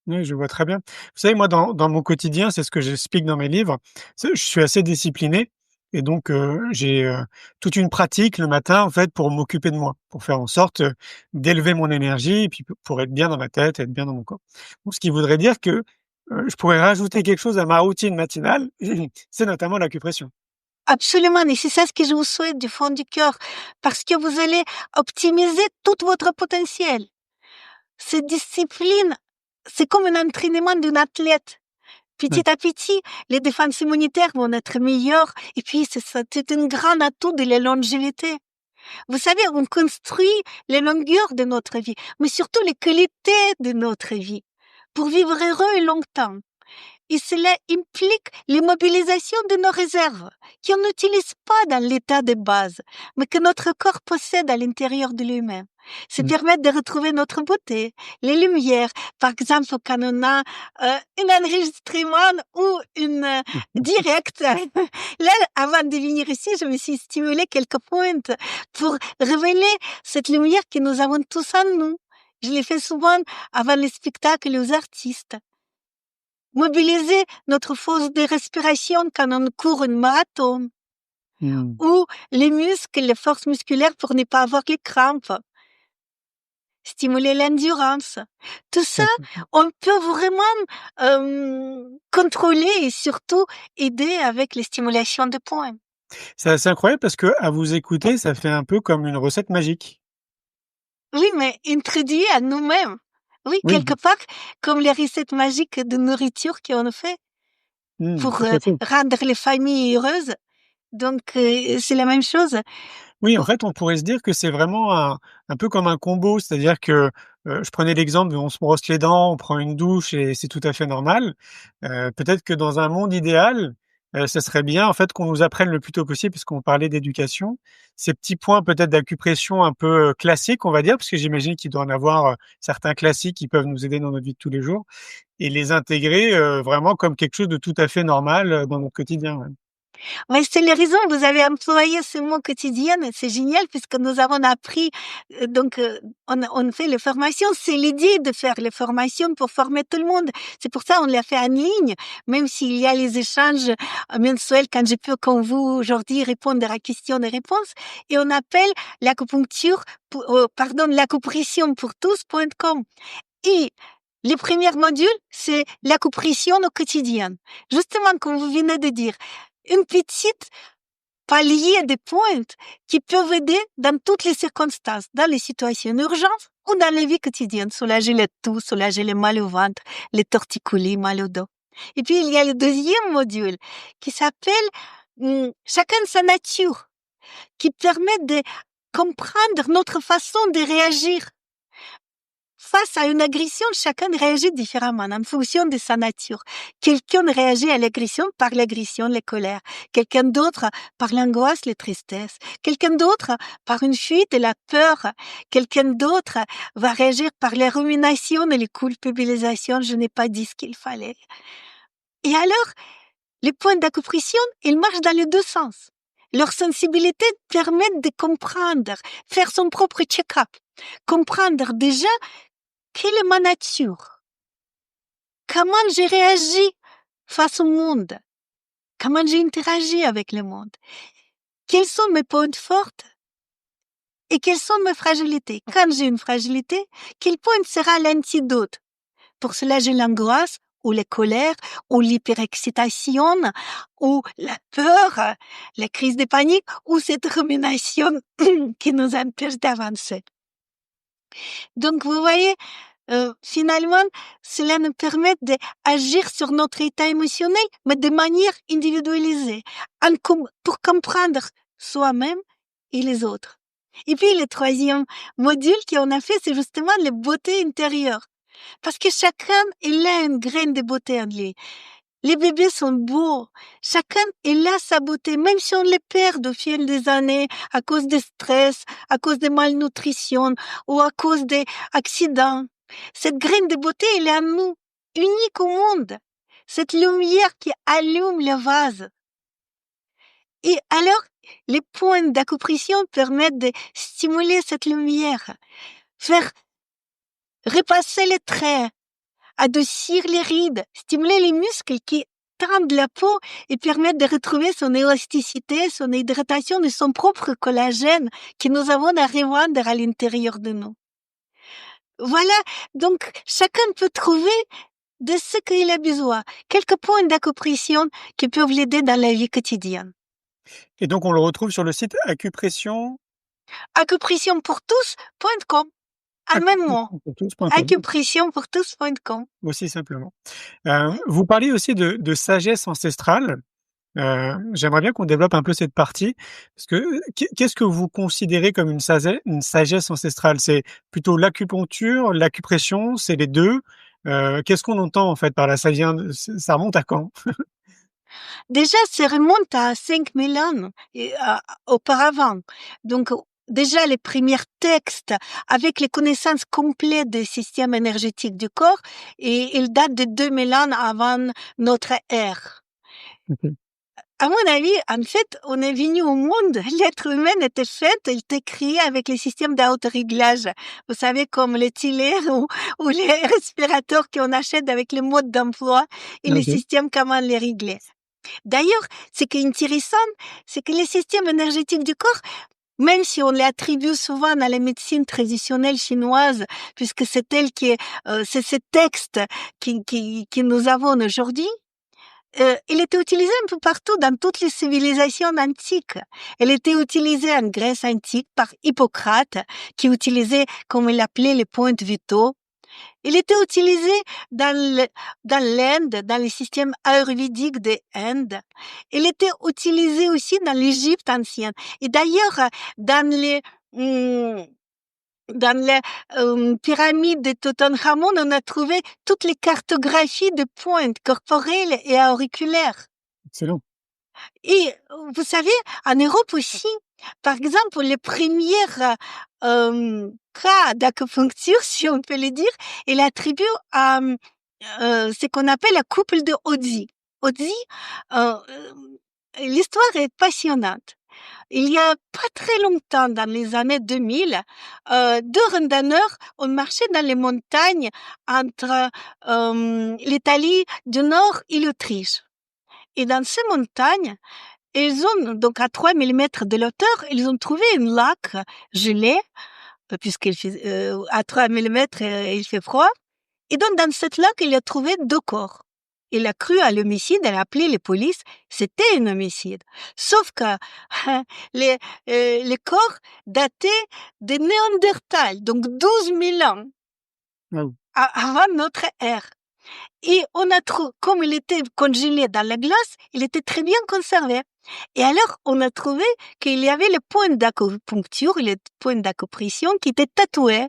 Oui, je vois très bien. Vous savez, moi, dans mon quotidien, c'est ce que j'explique dans mes livres, je suis assez discipliné et donc j'ai toute une pratique le matin en fait pour m'occuper de moi, pour faire en sorte d'élever mon énergie et puis pour être bien dans ma tête, être bien dans mon corps. Donc, ce qui voudrait dire que je pourrais rajouter quelque chose à ma routine matinale, c'est notamment l'acupression. Absolument, et c'est ça ce que je vous souhaite du fond du cœur, parce que vous allez optimiser tout votre potentiel. Cette discipline, c'est comme un entraînement d'un athlète. Ouais. Petit à petit, les défenses immunitaires vont être meilleures, et puis c'est un grand atout de la longévité. Vous savez, on construit les longueurs de notre vie, mais surtout les qualités de notre vie, pour vivre heureux et longtemps. Et cela implique l'immobilisation de nos réserves, qu'on n'utilise pas dans l'état de base, mais que notre corps possède à l'intérieur de lui-même. Ça Mmh. permet de retrouver notre beauté, les lumières. Par exemple, quand on a un enregistrement ou une direct. Là, avant de venir ici, je me suis stimulé quelques points pour révéler cette lumière que nous avons tous en nous. Je l'ai fait souvent avant les spectacles aux artistes. Mobiliser notre force de respiration quand on court un marathon, Mmh. ou les muscles, les forces musculaires pour ne pas avoir les crampes, stimuler l'endurance. Tout ça, D'accord. on peut vraiment contrôler et surtout aider avec les stimulations de points. C'est assez incroyable parce qu'à vous écouter, ça fait un peu comme une recette magique. Oui, mais introduit à nous-mêmes. Oui, Oui, quelque part, comme les recettes magiques de nourriture qu'on fait pour tout à fait. rendre les familles heureuses. Donc, c'est la même chose. Oui, en fait, on pourrait se dire que c'est vraiment un peu comme un combo, c'est-à-dire que, je prenais l'exemple de on se brosse les dents, on prend une douche et c'est tout à fait normal. Peut-être que dans un monde idéal, ça serait bien en fait qu'on nous apprenne le plus tôt possible, puisqu'on parlait d'éducation, ces petits points peut-être d'acupression un peu, classiques, on va dire, parce que j'imagine qu'il doit en avoir, certains classiques qui peuvent nous aider dans notre vie de tous les jours et les intégrer, vraiment comme quelque chose de tout à fait normal, dans notre quotidien, ouais. Ouais, c'est les raisons. Vous avez employé ce mot quotidien, c'est génial puisque nous avons appris, on fait les formations. C'est l'idée de faire les formations pour former tout le monde. C'est pour ça on l'a fait en ligne, même s'il y a les échanges mensuels quand je peux, comme vous aujourd'hui, répondre à questions et réponses. Et on appelle l'acupuncture, l'acupression pour tous.com. Et les premiers modules, c'est l'acupression au quotidien. Justement, comme vous venez de dire, une petite palier de pointes qui peuvent aider dans toutes les circonstances, dans les situations d'urgence ou dans la vie quotidienne, soulager le tout, soulager le mal au ventre, les torticolis, mal au dos. Et puis, il y a le deuxième module qui s'appelle Chacun sa nature, qui permet de comprendre notre façon de réagir. Face à une agression, chacun réagit différemment en fonction de sa nature. Quelqu'un réagit à l'agression par l'agression, la colère. Quelqu'un d'autre par l'angoisse, la tristesse. Quelqu'un d'autre par une fuite et la peur. Quelqu'un d'autre va réagir par les ruminations et les culpabilisations. Je n'ai pas dit ce qu'il fallait. Et alors, les points d'acupression, ils marchent dans les deux sens. Leur sensibilité permet de comprendre, faire son propre check-up. Comprendre déjà quelle est ma nature? Comment j'ai réagi face au monde? Comment j'ai interagi avec le monde? Quels sont mes points forts et quelles sont mes fragilités? Quand j'ai une fragilité, quel point sera l'antidote? Pour cela, j'ai l'angoisse ou la colère ou l'hyperexcitation ou la peur, la crise de panique ou cette rumination qui nous empêche d'avancer. Donc, vous voyez, finalement, cela nous permet d'agir sur notre état émotionnel, mais de manière individualisée, pour comprendre soi-même et les autres. Et puis, le troisième module qu'on a fait, c'est justement la beauté intérieure. Parce que chacun, il a une graine de beauté en lui. Les bébés sont beaux. Chacun, il a sa beauté, même si on les perd au fil des années à cause de stress, à cause de malnutrition ou à cause d'accidents. Cette graine de beauté, elle est en nous, unique au monde. Cette lumière qui allume le vase. Et alors, les points d'acupression permettent de stimuler cette lumière, faire repasser les traits, adoucir les rides, stimuler les muscles qui détendent la peau et permettent de retrouver son élasticité, son hydratation et son propre collagène que nous avons à revendre à l'intérieur de nous. Voilà, donc chacun peut trouver de ce qu'il a besoin, quelques points d'acupression qui peuvent l'aider dans la vie quotidienne. Et donc on le retrouve sur le site acupression Acupressionpourtous.com, en même mot, acupressionpourtous.com, acupressionpourtous.com. aussi simplement. Vous parliez aussi de sagesse ancestrale. J'aimerais bien qu'on développe un peu cette partie, parce que qu'est-ce que vous considérez comme une sagesse ancestrale? C'est plutôt l'acupuncture, l'acupression, c'est les 2? Qu'est-ce qu'on entend en fait par là? Ça remonte à quand? Déjà, ça remonte à 5000 ans auparavant. Donc, déjà, les premiers textes avec les connaissances complètes des systèmes énergétiques du corps, et ils datent de 2000 ans avant notre ère. OK. À mon avis, en fait, on est venu au monde, l'être humain était fait, il était créé avec les systèmes d'autoréglage. Vous savez, comme les tillers ou les respirateurs qu'on achète avec le mode d'emploi et les OK. systèmes comment les régler. D'ailleurs, ce qui est intéressant, c'est que les systèmes énergétiques du corps, même si on les attribue souvent à la médecine traditionnelle chinoise, puisque c'est elle c'est ce texte que nous avons aujourd'hui, il était utilisé un peu partout dans toutes les civilisations antiques. Elle était utilisée en Grèce antique par Hippocrate, qui utilisait, comme il appelait, les points vitaux. Il était utilisé dans l'Inde, dans les systèmes ayurvédiques de l'Inde. Il était utilisé aussi dans l'Égypte ancienne. Et d'ailleurs, dans les pyramides de Toutankhamon, on a trouvé toutes les cartographies de pointes corporelles et auriculaires. Excellent. Et vous savez, en Europe aussi, par exemple, les premiers cas d'acupuncture, si on peut le dire, il attribue à ce qu'on appelle la couple de Odzi. Odzi, l'histoire est passionnante. Il y a pas très longtemps, dans les années 2000, 2 randonneurs ont marché dans les montagnes entre l'Italie du Nord et l'Autriche. Et dans ces montagnes, ils ont, donc à 3000 mètres de hauteur, ils ont trouvé un lac gelé, puisqu'il fait, à 3000 mètres, il fait froid. Et donc, dans ce lac, il a trouvé 2 corps. Il a cru à l'homicide, il a appelé les polices, c'était un homicide. Sauf que les corps dataient des Néandertals, donc 12 000 ans Waouh. avant notre ère. Et on a trouvé, comme il était congelé dans la glace, il était très bien conservé. Et alors, on a trouvé qu'il y avait les points d'acupuncture, les points d'acupression qui étaient tatoués.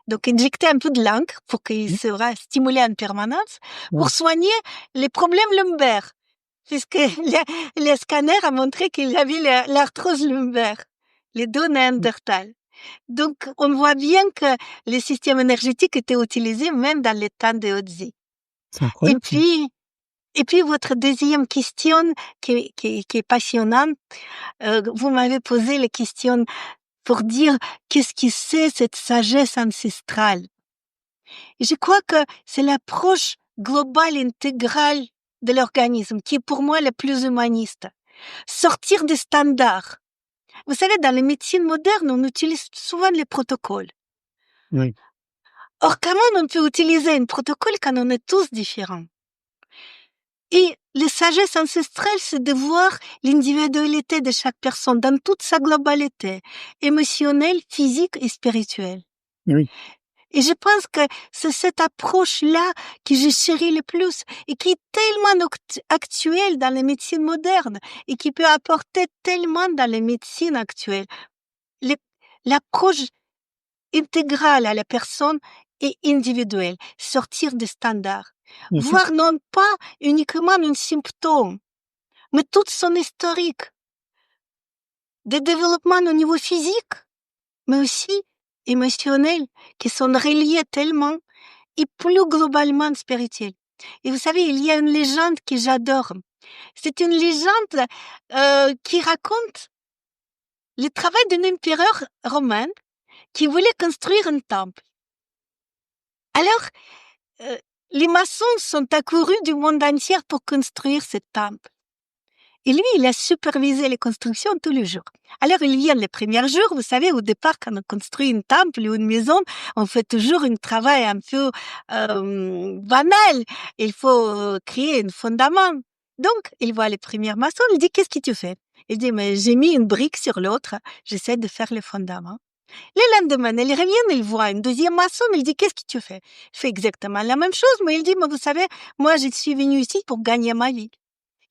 Donc, injecter un peu de l'encre pour qu'il sera stimulé en permanence pour soigner les problèmes lombaires. Puisque les scanners ont montré qu'il avait l'arthrose lombaire, les 2 Néandertals. Donc, on voit bien que les systèmes énergétiques étaient utilisés même dans les temps de Odzi. C'est incroyable. Et puis, votre deuxième question qui est passionnante, vous m'avez posé la question pour dire qu'est-ce que c'est cette sagesse ancestrale. Et je crois que c'est l'approche globale, intégrale de l'organisme qui est pour moi la plus humaniste. Sortir des standards. Vous savez, dans les médecines modernes, on utilise souvent les protocoles. Oui. Or, comment on peut utiliser un protocole quand on est tous différents? Et la sagesse ancestrale, c'est de voir l'individualité de chaque personne dans toute sa globalité, émotionnelle, physique et spirituelle. Oui. Et je pense que c'est cette approche-là que je chéris le plus et qui est tellement actuelle dans les médecines modernes et qui peut apporter tellement dans les médecines actuelles. L'approche intégrale à la personne et individuelle, sortir des standards. Bien sûr. Voir non pas uniquement un symptôme, mais tout son historique de développement au niveau physique, mais aussi émotionnel, qui sont reliés tellement, et plus globalement spirituel. Et vous savez, il y a une légende que j'adore. C'est une légende qui raconte le travail d'un empereur romain qui voulait construire un temple. Alors, les maçons sont accourus du monde entier pour construire ce temple. Et lui, il a supervisé les constructions tous les jours. Alors, il vient les premiers jours, vous savez, au départ, quand on construit un temple ou une maison, on fait toujours un travail un peu banal. Il faut créer un fondament. Donc, il voit les premiers maçons, il dit, qu'est-ce que tu fais? Il dit, mais j'ai mis une brique sur l'autre, j'essaie de faire le fondament. Le lendemain, il revient, il voit un deuxième maçon, il dit, qu'est-ce que tu fais? Il fait exactement la même chose, mais il dit, mais vous savez, moi, je suis venu ici pour gagner ma vie.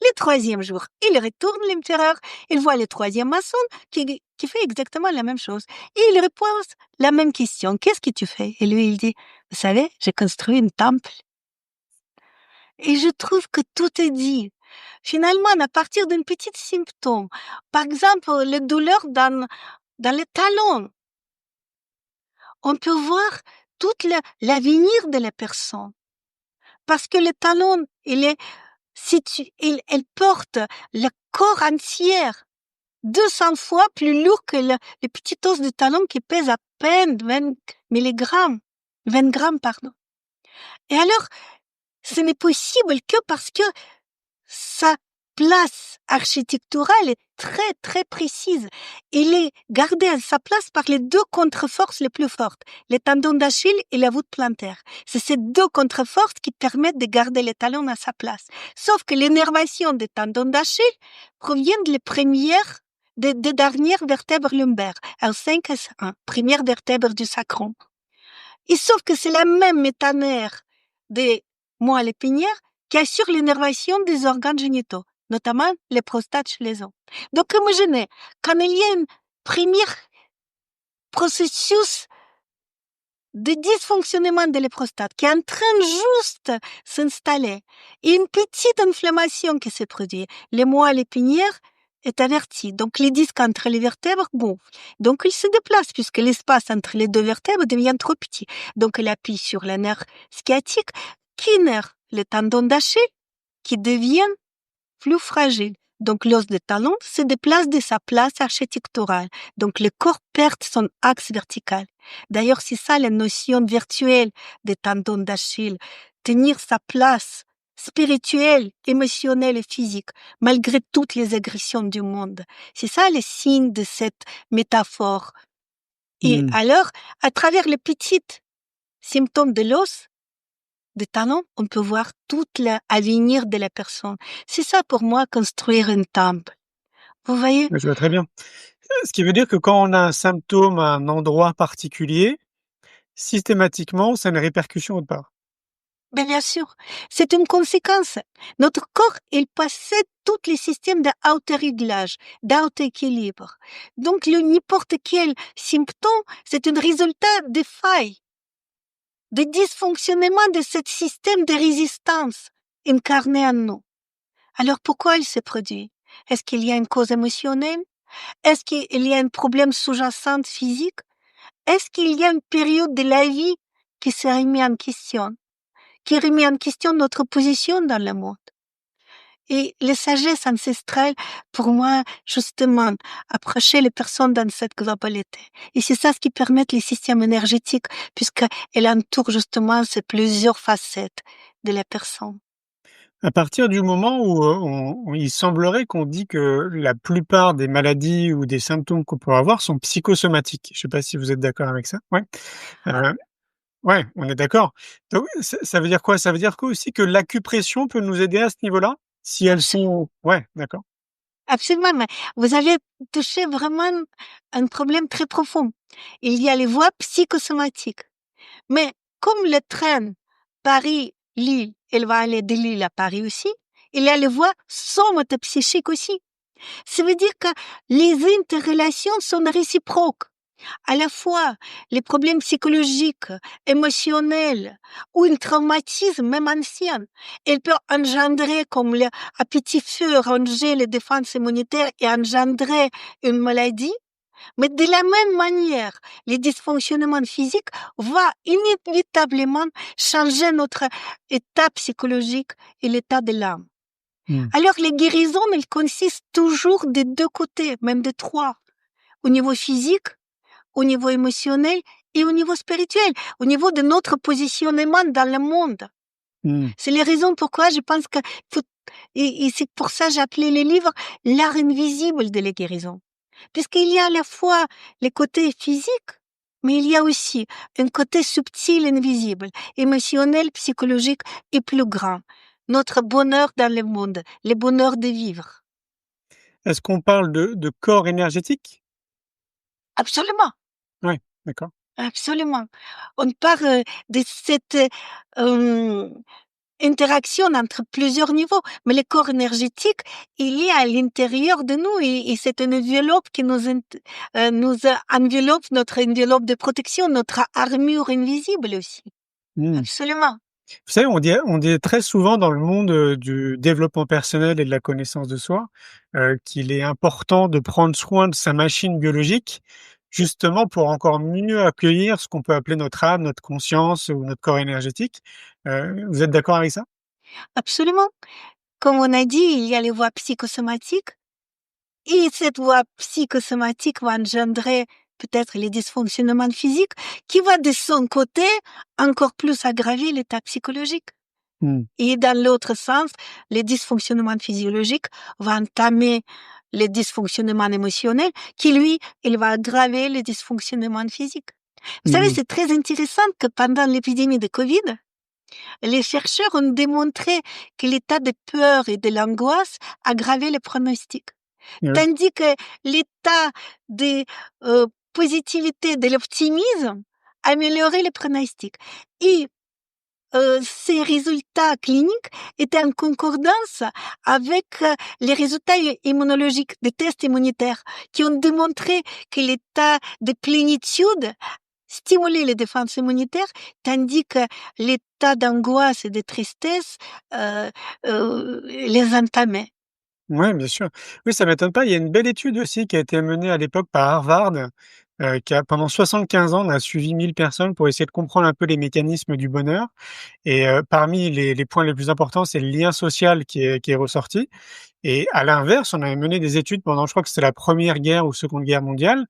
Le troisième jour, il retourne l'empereur, il voit le troisième maçon qui fait exactement la même chose. Et il lui pose la même question, qu'est-ce que tu fais? Et lui, il dit, vous savez, j'ai construit un temple. Et je trouve que tout est dit. Finalement, à partir d'un petit symptôme, par exemple, les douleurs dans les talons, on peut voir tout l'avenir de la personne. Parce que le talon, elle porte le corps entier 200 fois plus lourd que le petit os de talon qui pèse à peine 20 grammes, pardon. Et alors, ce n'est possible que parce que sa place architecturale est très, très précise. Il est gardé à sa place par les deux contre-forces les plus fortes, les tendons d'Achille et la voûte plantaire. C'est ces deux contre-forces qui permettent de garder les talons à sa place. Sauf que l'énervation des tendons d'Achille provient des dernières vertèbres lombaires, L5 et S1, première vertèbre du sacrum. Et sauf que c'est la même métanère des moelles épinières qui assure l'énervation des organes génitaux, notamment les prostates chez les hommes. Donc, imaginez, quand il y a un premier processus de dysfonctionnement de la prostate qui est en train juste de s'installer et une petite inflammation qui se produit, les moelles épinières est averti. Donc, les disques entre les vertèbres gonflent. Donc, il se déplace puisque l'espace entre les deux vertèbres devient trop petit. Donc, il appuie sur le nerf sciatique qui innerve le tendon d'Achille qui devient plus fragile. Donc, l'os de talon se déplace de sa place architecturale. Donc, le corps perd son axe vertical. D'ailleurs, c'est ça la notion virtuelle des tendons d'Achille. Tenir sa place spirituelle, émotionnelle et physique, malgré toutes les agressions du monde. C'est ça le signe de cette métaphore. Et alors, à travers les petits symptômes de l'os, de talons, on peut voir tout l'avenir de la personne. C'est ça pour moi, construire un temple. Vous voyez? Je vois très bien. Ce qui veut dire que quand on a un symptôme à un endroit particulier, systématiquement, ça a une répercussion autre part. Ben bien sûr, c'est une conséquence. Notre corps, il possède tous les systèmes d'autoréglage, d'auto-équilibre. Donc, n'importe quel symptôme, c'est un résultat de failles, de dysfonctionnement de ce système de résistance incarné en nous. Alors, pourquoi il se produit? Est-ce qu'il y a une cause émotionnelle? Est-ce qu'il y a un problème sous-jacent physique? Est-ce qu'il y a une période de la vie qui s'est remis en question? Qui remet en question notre position dans le monde. Et les sagesses ancestrales, pour moi, justement, approcher les personnes dans cette globalité. Et c'est ça ce qui permet les systèmes énergétiques, puisqu'elle entoure justement ces plusieurs facettes de la personne. À partir du moment où il semblerait qu'on dit que la plupart des maladies ou des symptômes qu'on peut avoir sont psychosomatiques. Je ne sais pas si vous êtes d'accord avec ça. Ouais. Ouais, on est d'accord. Donc, ça veut dire quoi? Ça veut dire quoi aussi que l'acupression peut nous aider à ce niveau-là? Si elles sont... Ouais, d'accord. Absolument, mais vous avez touché vraiment un problème très profond. Il y a les voies psychosomatiques. Mais comme le train Paris-Lille, elle va aller de Lille à Paris aussi, il y a les voies somatopsychiques aussi. Ça veut dire que les interrelations sont réciproques. À la fois les problèmes psychologiques, émotionnels ou un traumatisme même ancien, elle peut engendrer comme à petit feu ranger les défenses immunitaires et engendrer une maladie. Mais de la même manière, les dysfonctionnements physiques vont inévitablement changer notre état psychologique et l'état de l'âme. Alors les guérisons, elles consistent toujours des deux côtés, même des trois, au niveau physique, au niveau émotionnel et au niveau spirituel, au niveau de notre positionnement dans le monde. Mmh. C'est les raisons pourquoi je pense que faut et c'est pour ça j'ai appelé les livres «L'art invisible de la guérison». Parce qu'il y a à la fois les côtés physiques, mais il y a aussi un côté subtil, invisible, émotionnel, psychologique et plus grand. Notre bonheur dans le monde, le bonheur de vivre. Est-ce qu'on parle de corps énergétique? Absolument, Ouais, d'accord. absolument. On parle de cette interaction entre plusieurs niveaux, mais le corps énergétique, il est à l'intérieur de nous et c'est une enveloppe qui nous enveloppe, notre enveloppe de protection, notre armure invisible aussi. Mmh. Absolument. Vous savez, on dit très souvent dans le monde, du développement personnel et de la connaissance de soi, qu'il est important de prendre soin de sa machine biologique, justement pour encore mieux accueillir ce qu'on peut appeler notre âme, notre conscience ou notre corps énergétique. Vous êtes d'accord avec ça? Absolument. Comme on a dit, il y a les voies psychosomatiques et cette voie psychosomatique va engendrer peut-être les dysfonctionnements physiques qui va de son côté encore plus aggraver l'état psychologique. Mmh. Et dans l'autre sens, les dysfonctionnements physiologiques vont entamer les dysfonctionnements émotionnels qui, lui, il va aggraver les dysfonctionnements physiques. Vous savez, Mmh. c'est très intéressant que pendant l'épidémie de Covid, les chercheurs ont démontré que l'état de peur et de l'angoisse aggravait les pronostics. Et oui. Tandis que l'état de positivité, de l'optimisme améliorait les pronostics. Et ces résultats cliniques étaient en concordance avec les résultats immunologiques des tests immunitaires qui ont démontré que l'état de plénitude stimulait les défenses immunitaires, tandis que l'état d'angoisse et de tristesse les entamait. Ouais, bien sûr. Oui, ça m'étonne pas. Il y a une belle étude aussi qui a été menée à l'époque par Harvard, qui a pendant 75 ans, on a suivi 1000 personnes pour essayer de comprendre un peu les mécanismes du bonheur. Et parmi les points les plus importants, c'est le lien social qui est ressorti. Et à l'inverse, on avait mené des études pendant, je crois que c'était la Première Guerre ou Seconde Guerre mondiale,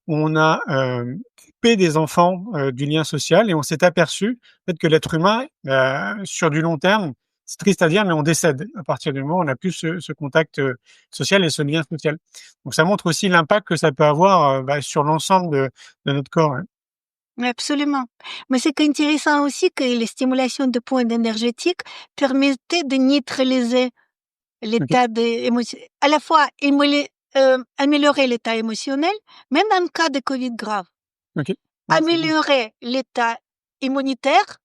où on a coupé des enfants du lien social et on s'est aperçu en fait, que l'être humain, sur du long terme, c'est triste à dire, mais on décède à partir du moment où on n'a plus ce contact social et ce lien social. Donc ça montre aussi l'impact que ça peut avoir sur l'ensemble de notre corps. Hein. Absolument. Mais c'est intéressant aussi que les stimulations de points énergétiques permettaient de neutraliser Ok, l'état à la fois améliorer l'état émotionnel, même dans le cas de Covid grave, ok. Ouais, c'est bien. améliorer l'état immunitaire,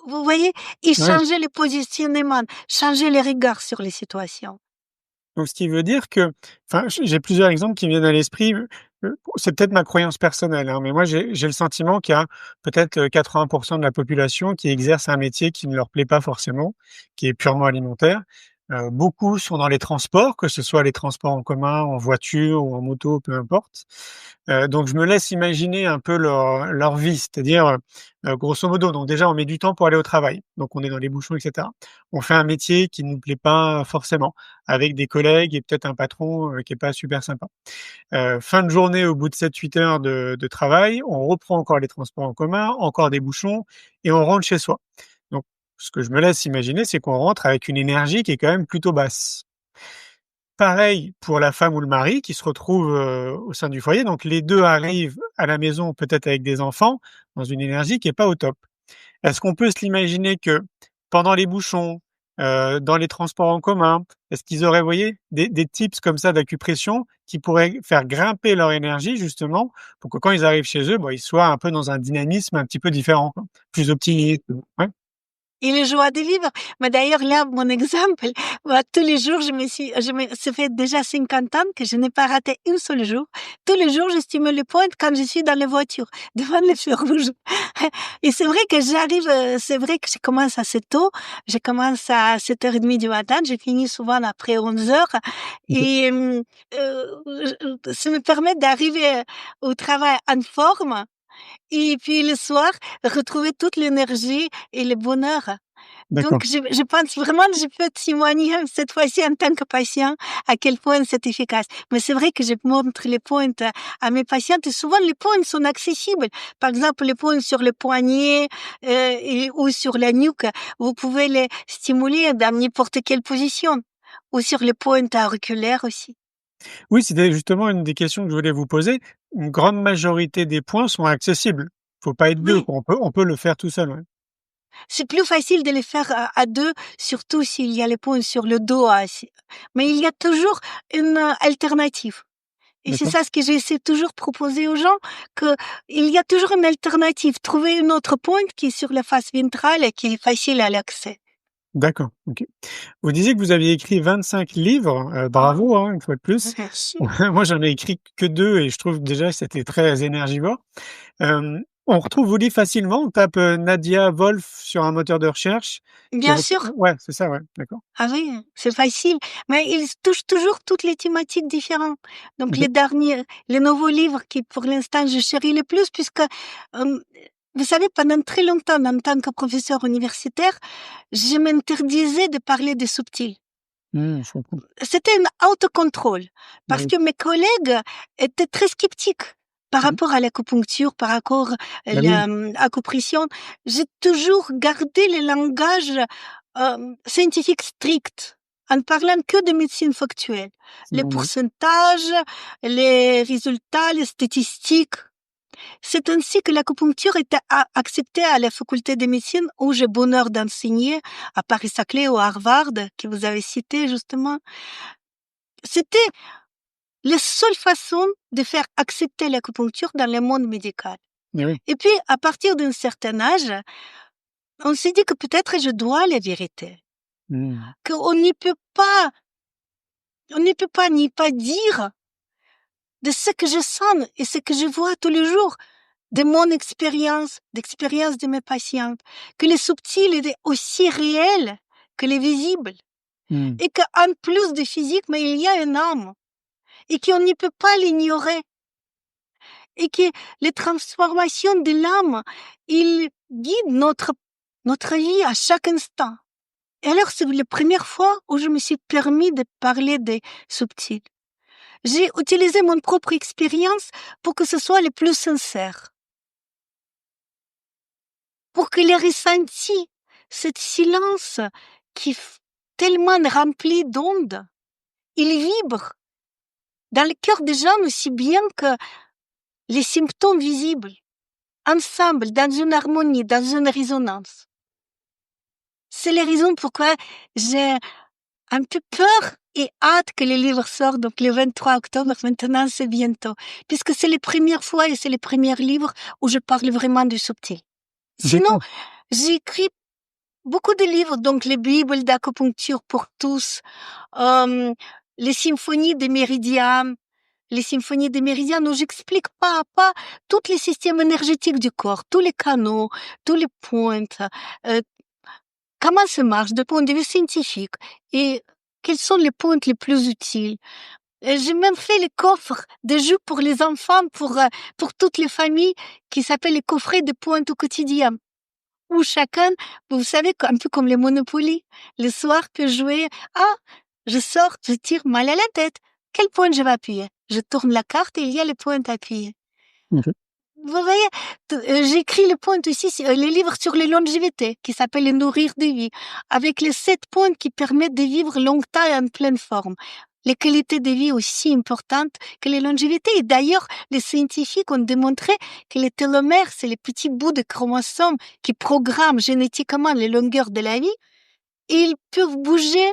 vous voyez, et Ouais. changer le positionnement, changer les regards sur les situations. Donc ce qui veut dire que enfin, j'ai plusieurs exemples qui me viennent à l'esprit, c'est peut-être ma croyance personnelle, hein, mais moi j'ai le sentiment qu'il y a peut-être, 80 de la population qui exerce un métier qui ne leur plaît pas forcément, qui est purement alimentaire. Beaucoup sont dans les transports, que ce soit les transports en commun, en voiture ou en moto, peu importe. Donc je me laisse imaginer un peu leur vie, c'est-à-dire, grosso modo, donc déjà on met du temps pour aller au travail, donc on est dans les bouchons et cetera. On fait un métier qui ne nous plaît pas forcément, avec des collègues et peut-être un patron, qui est pas super sympa. Fin de journée, au bout de 7-8 heures de travail, on reprend encore les transports en commun, encore des bouchons et on rentre chez soi. Donc ce que je me laisse imaginer, c'est qu'on rentre avec une énergie qui est quand même plutôt basse. Pareil pour la femme ou le mari qui se retrouvent, au sein du foyer, donc les 2 arrivent à la maison peut-être avec des enfants, dans une énergie qui est pas au top. Est-ce qu'on peut se l'imaginer que pendant les bouchons, dans les transports en commun, est-ce qu'ils auraient, vous voyez, des tips comme ça d'acupression qui pourraient faire grimper leur énergie justement pour que quand ils arrivent chez eux, ils soient un peu dans un dynamisme un petit peu différent, quoi, plus optimiste? Ouais, Et les joies de vivre. Mais d'ailleurs, là, mon exemple, tous les jours, ça fait déjà 50 ans que je n'ai pas raté un seul jour. Tous les jours, je stimule le point quand je suis dans la voiture, devant le feu rouge. Et c'est vrai que c'est vrai que je commence assez tôt. Je commence à 7h30 du matin. Je finis souvent après 11h. OK. Et, ça me permet d'arriver au travail en forme et puis le soir, retrouver toute l'énergie et le bonheur. D'accord. Donc, je pense vraiment que je peux témoigner cette fois-ci en tant que patient à quel point c'est efficace. Mais c'est vrai que je montre les points à mes patientes et souvent les points sont accessibles. Par exemple, les points sur le poignet ou sur la nuque, vous pouvez les stimuler dans n'importe quelle position. Ou sur les points auriculaires aussi. Oui, c'était justement une des questions que je voulais vous poser. Une grande majorité des points sont accessibles. Faut pas être 2, Oui, quoi. On peut le faire tout seul, ouais. c'est plus facile de les faire à deux, surtout s'il y a les points sur le dos. Mais il y a toujours une alternative. Et c'est D'accord. ça ce que j'essaie toujours de proposer aux gens, que il y a toujours une alternative. Trouver une autre pointe qui est sur la face ventrale et qui est facile à l'accès. D'accord, OK. Vous disiez que vous aviez écrit 25 livres, bravo, hein, une fois de plus. Merci. Moi, j'en ai écrit que 2 et je trouve déjà que c'était très énergivore. On retrouve vos livres facilement, on tape, Nadia Wolf sur un moteur de recherche et Bien on sûr. ouais, c'est ça, ouais, d'accord. Ah oui, c'est facile, mais ils touchent toujours toutes les thématiques différentes. Donc OK. les nouveaux livres qui pour l'instant je chéris le plus puisque, hem, vous savez pendant très longtemps en tant que professeur universitaire, je m'interdisais de parler des subtils. Je comprends. C'était un autocontrôle Bah parce oui. que mes collègues étaient très sceptiques par Mmh. rapport à l'acupuncture, par rapport à Bah oui. l'acupression. J'ai toujours gardé le langage, scientifique strict, en parlant que de médecine factuelle. C'est Les normal. pourcentages, les résultats, les statistiques. C'est ainsi que l'acupuncture était acceptée à la faculté de médecine où j'ai bonheur d'enseigner, à Paris-Saclay ou à Harvard, que vous avez cité justement. C'était la seule façon de faire accepter l'acupuncture dans le monde médical. Eh oui. Et puis, à partir d'un certain âge, on s'est dit que peut-être je dois la vérité, Mmh. on ne peut pas ni pas dire de ce que je sens et ce que je vois tous les jours, de mon expérience, d'expérience de mes patientes, que les subtils étaient aussi réels que les visibles, Mmh. et qu'en plus de physique, mais il y a une âme, et qu'on ne peut pas l'ignorer. Et que les transformations de l'âme, ils guident notre vie à chaque instant. Et alors, c'est la première fois où je me suis permis de parler des subtils. J'ai utilisé mon propre expérience pour que ce soit le plus sincère. Pour que les ressentis, ce silence qui est tellement rempli d'ondes, il vibre dans le cœur des gens aussi bien que les symptômes visibles. Ensemble, dans une harmonie, dans une résonance. C'est la raison pourquoi j'ai un peu peur et hâte que le livre sorte, donc le 23 octobre, maintenant c'est bientôt, puisque c'est les premières fois et c'est les premiers livres où je parle vraiment du subtil. Sinon, D'accord. j'ai écrit beaucoup de livres, donc les Bibles d'acupuncture pour tous, euh, les symphonies des méridiens, où j'explique pas à pas tous les systèmes énergétiques du corps, tous les canaux, tous les points, euh, comment ça marche de point de vue scientifique et quels sont les points les plus utiles. J'ai même fait les coffres de jeux pour les enfants, pour toutes les familles, qui s'appellent les coffrets de points au quotidien. Où chacun, vous savez, un peu comme les Monopoly, le soir peut jouer, je sors, je tire mal à la tête. Quel point je vais appuyer? Je tourne la carte et il y a les points à appuyer. OK. Vous voyez, j'ai écrit le point aussi, les livres sur les longévité, qui s'appelle Les nourrir de vie, avec les 7 points qui permettent de vivre longtemps et en pleine forme. Les qualités de vie aussi importantes que les longévités. Et d'ailleurs, les scientifiques ont démontré que les télomères, c'est les petits bouts de chromosomes qui programment génétiquement les longueurs de la vie. Et ils peuvent bouger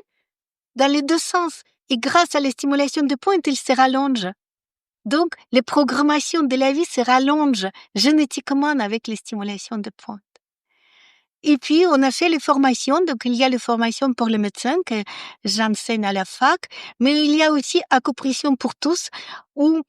dans les deux sens. Et grâce à la stimulation de points, ils se rallongent. Donc, les programmations de la vie se rallongent génétiquement avec les stimulations de pointe. Et puis, on a fait les formations. Donc, il y a les formations pour les médecins que j'enseigne à la fac, mais il y a aussi acupression pour tous où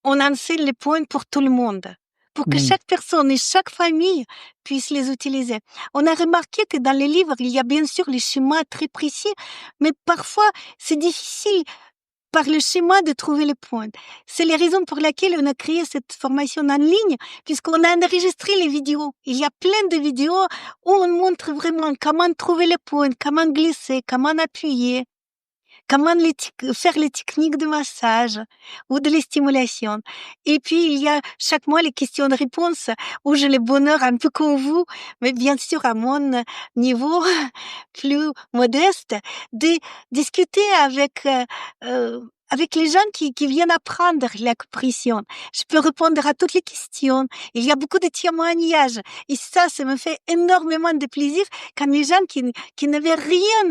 on enseigne les points pour tout le monde, pour que Mmh. chaque personne et chaque famille puisse les utiliser. On a remarqué que dans les livres, il y a bien sûr les schémas très précis, mais parfois, c'est difficile par le schéma de trouver les points. C'est la raison pour laquelle on a créé cette formation en ligne, puisqu'on a enregistré les vidéos. Il y a plein de vidéos où on montre vraiment comment trouver les points, comment glisser, comment appuyer, comment faire les techniques de massage ou de la stimulation. Et puis, il y a chaque mois les questions-réponses où j'ai le bonheur un peu comme vous, mais bien sûr à mon niveau plus modeste, de discuter avec les gens qui viennent apprendre l'acupression. Je peux répondre à toutes les questions. Il y a beaucoup de témoignages. Et ça me fait énormément de plaisir quand les gens qui n'avaient rien,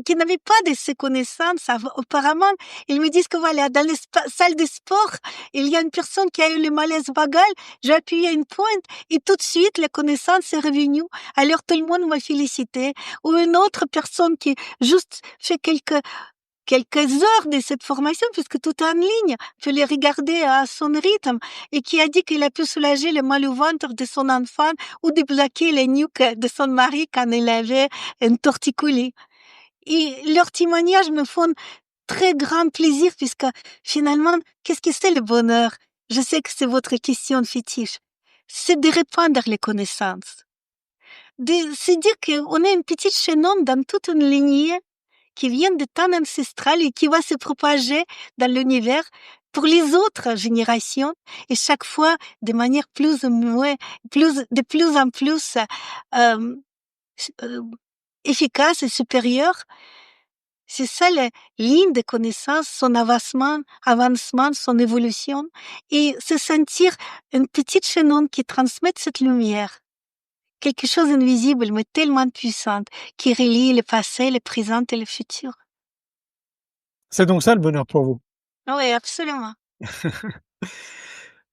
qui n'avaient pas de ces connaissances auparavant, ils me disent que voilà, dans les salles de sport, il y a une personne qui a eu le malaise vagal, j'ai appuyé une pointe et tout de suite, la connaissance est revenue. Alors tout le monde m'a félicité. Ou une autre personne qui juste fait quelques heures de cette formation, puisque tout est en ligne, peut les regarder à son rythme, et qui a dit qu'il a pu soulager le mal au ventre de son enfant ou débloquer les nuques de son mari quand il avait un torticolis. Et leurs témoignages me font très grand plaisir, puisque finalement, qu'est-ce que c'est le bonheur? Je sais que c'est votre question fétiche. C'est de répandre les connaissances. C'est dire qu'on est une petite chaînon dans toute une lignée qui vient de temps ancestral et qui va se propager dans l'univers pour les autres générations, et chaque fois de manière de plus en plus efficace et supérieure. C'est ça la ligne de connaissance, son avancement, son évolution, et se sentir une petite chaînon qui transmet cette lumière. Quelque chose d'invisible, mais tellement puissante, qui relie le passé, le présent et le futur. C'est donc ça le bonheur pour vous. Oui, absolument.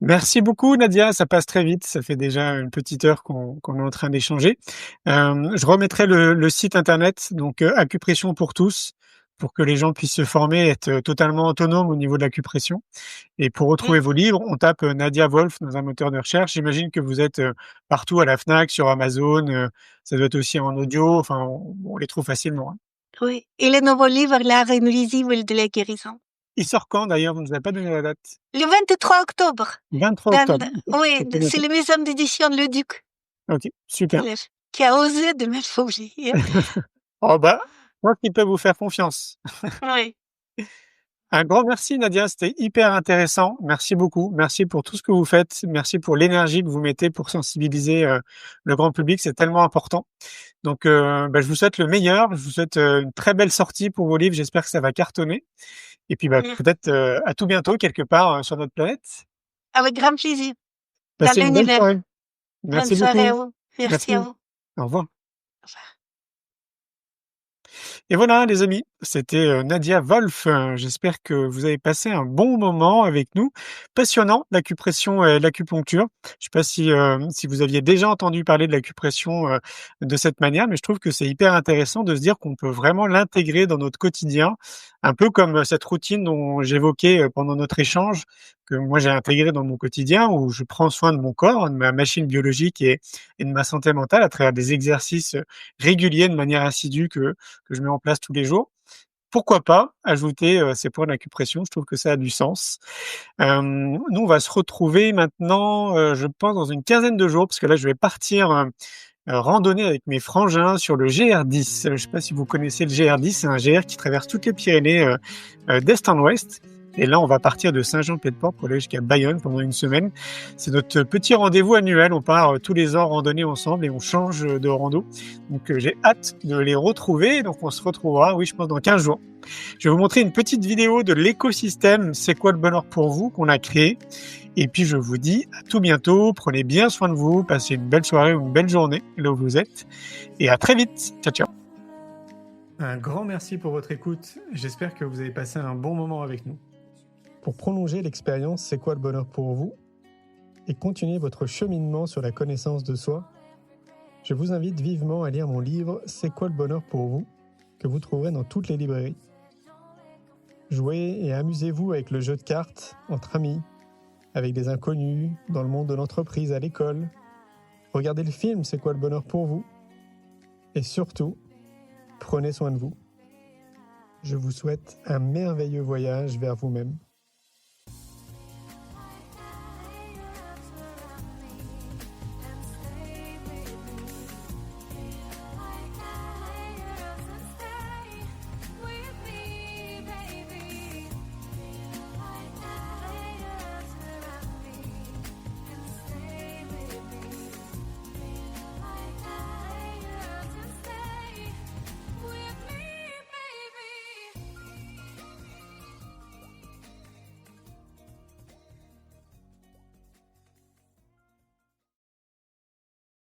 Merci beaucoup Nadia, ça passe très vite, ça fait déjà une petite heure qu'on est en train d'échanger. Je remettrai le site internet, donc Acupression pour tous, pour que les gens puissent se former, être totalement autonomes au niveau de l'acupression. Et pour retrouver vos livres, on tape Nadia Wolf dans un moteur de recherche. J'imagine que vous êtes partout à la Fnac, sur Amazon, ça doit être aussi en audio, enfin on les trouve facilement. Hein. Oui, et le nouveau livre, L'art invisible de la guérison. Il sort quand d'ailleurs? Vous ne nous avez pas donné la date. Le 23 octobre. 23 octobre. Oui, c'est la maison d'édition Le Duc. Ok, super. Qui a osé de me publier. Oh bah, moi qui peux vous faire confiance. Oui. Un grand merci Nadia, c'était hyper intéressant. Merci beaucoup. Merci pour tout ce que vous faites. Merci pour l'énergie que vous mettez pour sensibiliser le grand public. C'est tellement important. Donc, je vous souhaite le meilleur. Je vous souhaite une très belle sortie pour vos livres. J'espère que ça va cartonner. Et puis, peut-être à tout bientôt quelque part sur notre planète. Avec grand plaisir. Passez une belle soirée. Merci beaucoup. Bonne soirée à vous. Merci à vous. Au revoir. Au revoir. Et voilà les amis, c'était Nadia Wolf. J'espère que vous avez passé un bon moment avec nous. Passionnant, l'acupression et l'acupuncture. Je sais pas si vous aviez déjà entendu parler de l'acupression de cette manière, mais je trouve que c'est hyper intéressant de se dire qu'on peut vraiment l'intégrer dans notre quotidien, un peu comme cette routine dont j'évoquais pendant notre échange, que moi j'ai intégré dans mon quotidien, où je prends soin de mon corps, de ma machine biologique et de ma santé mentale à travers des exercices réguliers de manière assidue que je mets en place tous les jours. Pourquoi pas ajouter ces points d'acupression? Je trouve que ça a du sens. Nous, on va se retrouver maintenant, je pense, dans une quinzaine de jours, parce que là, je vais partir randonner avec mes frangins sur le GR10. Je ne sais pas si vous connaissez le GR10, c'est un GR qui traverse toutes les Pyrénées d'est en ouest. Et là, on va partir de Saint-Jean-Pied-de-Port pour aller jusqu'à Bayonne pendant une semaine. C'est notre petit rendez-vous annuel. On part tous les ans randonner ensemble et on change de rando. Donc, j'ai hâte de les retrouver. Donc, on se retrouvera, oui, je pense, dans 15 jours. Je vais vous montrer une petite vidéo de l'écosystème C'est quoi le bonheur pour vous qu'on a créé. Et puis, je vous dis à tout bientôt. Prenez bien soin de vous. Passez une belle soirée ou une belle journée là où vous êtes. Et à très vite. Ciao, ciao. Un grand merci pour votre écoute. J'espère que vous avez passé un bon moment avec nous. Pour prolonger l'expérience C'est quoi le bonheur pour vous et continuer votre cheminement sur la connaissance de soi, je vous invite vivement à lire mon livre C'est quoi le bonheur pour vous, que vous trouverez dans toutes les librairies. Jouez et amusez-vous avec le jeu de cartes entre amis, avec des inconnus, dans le monde de l'entreprise, à l'école. Regardez le film C'est quoi le bonheur pour vous. Et surtout, prenez soin de vous. Je vous souhaite un merveilleux voyage vers vous-même.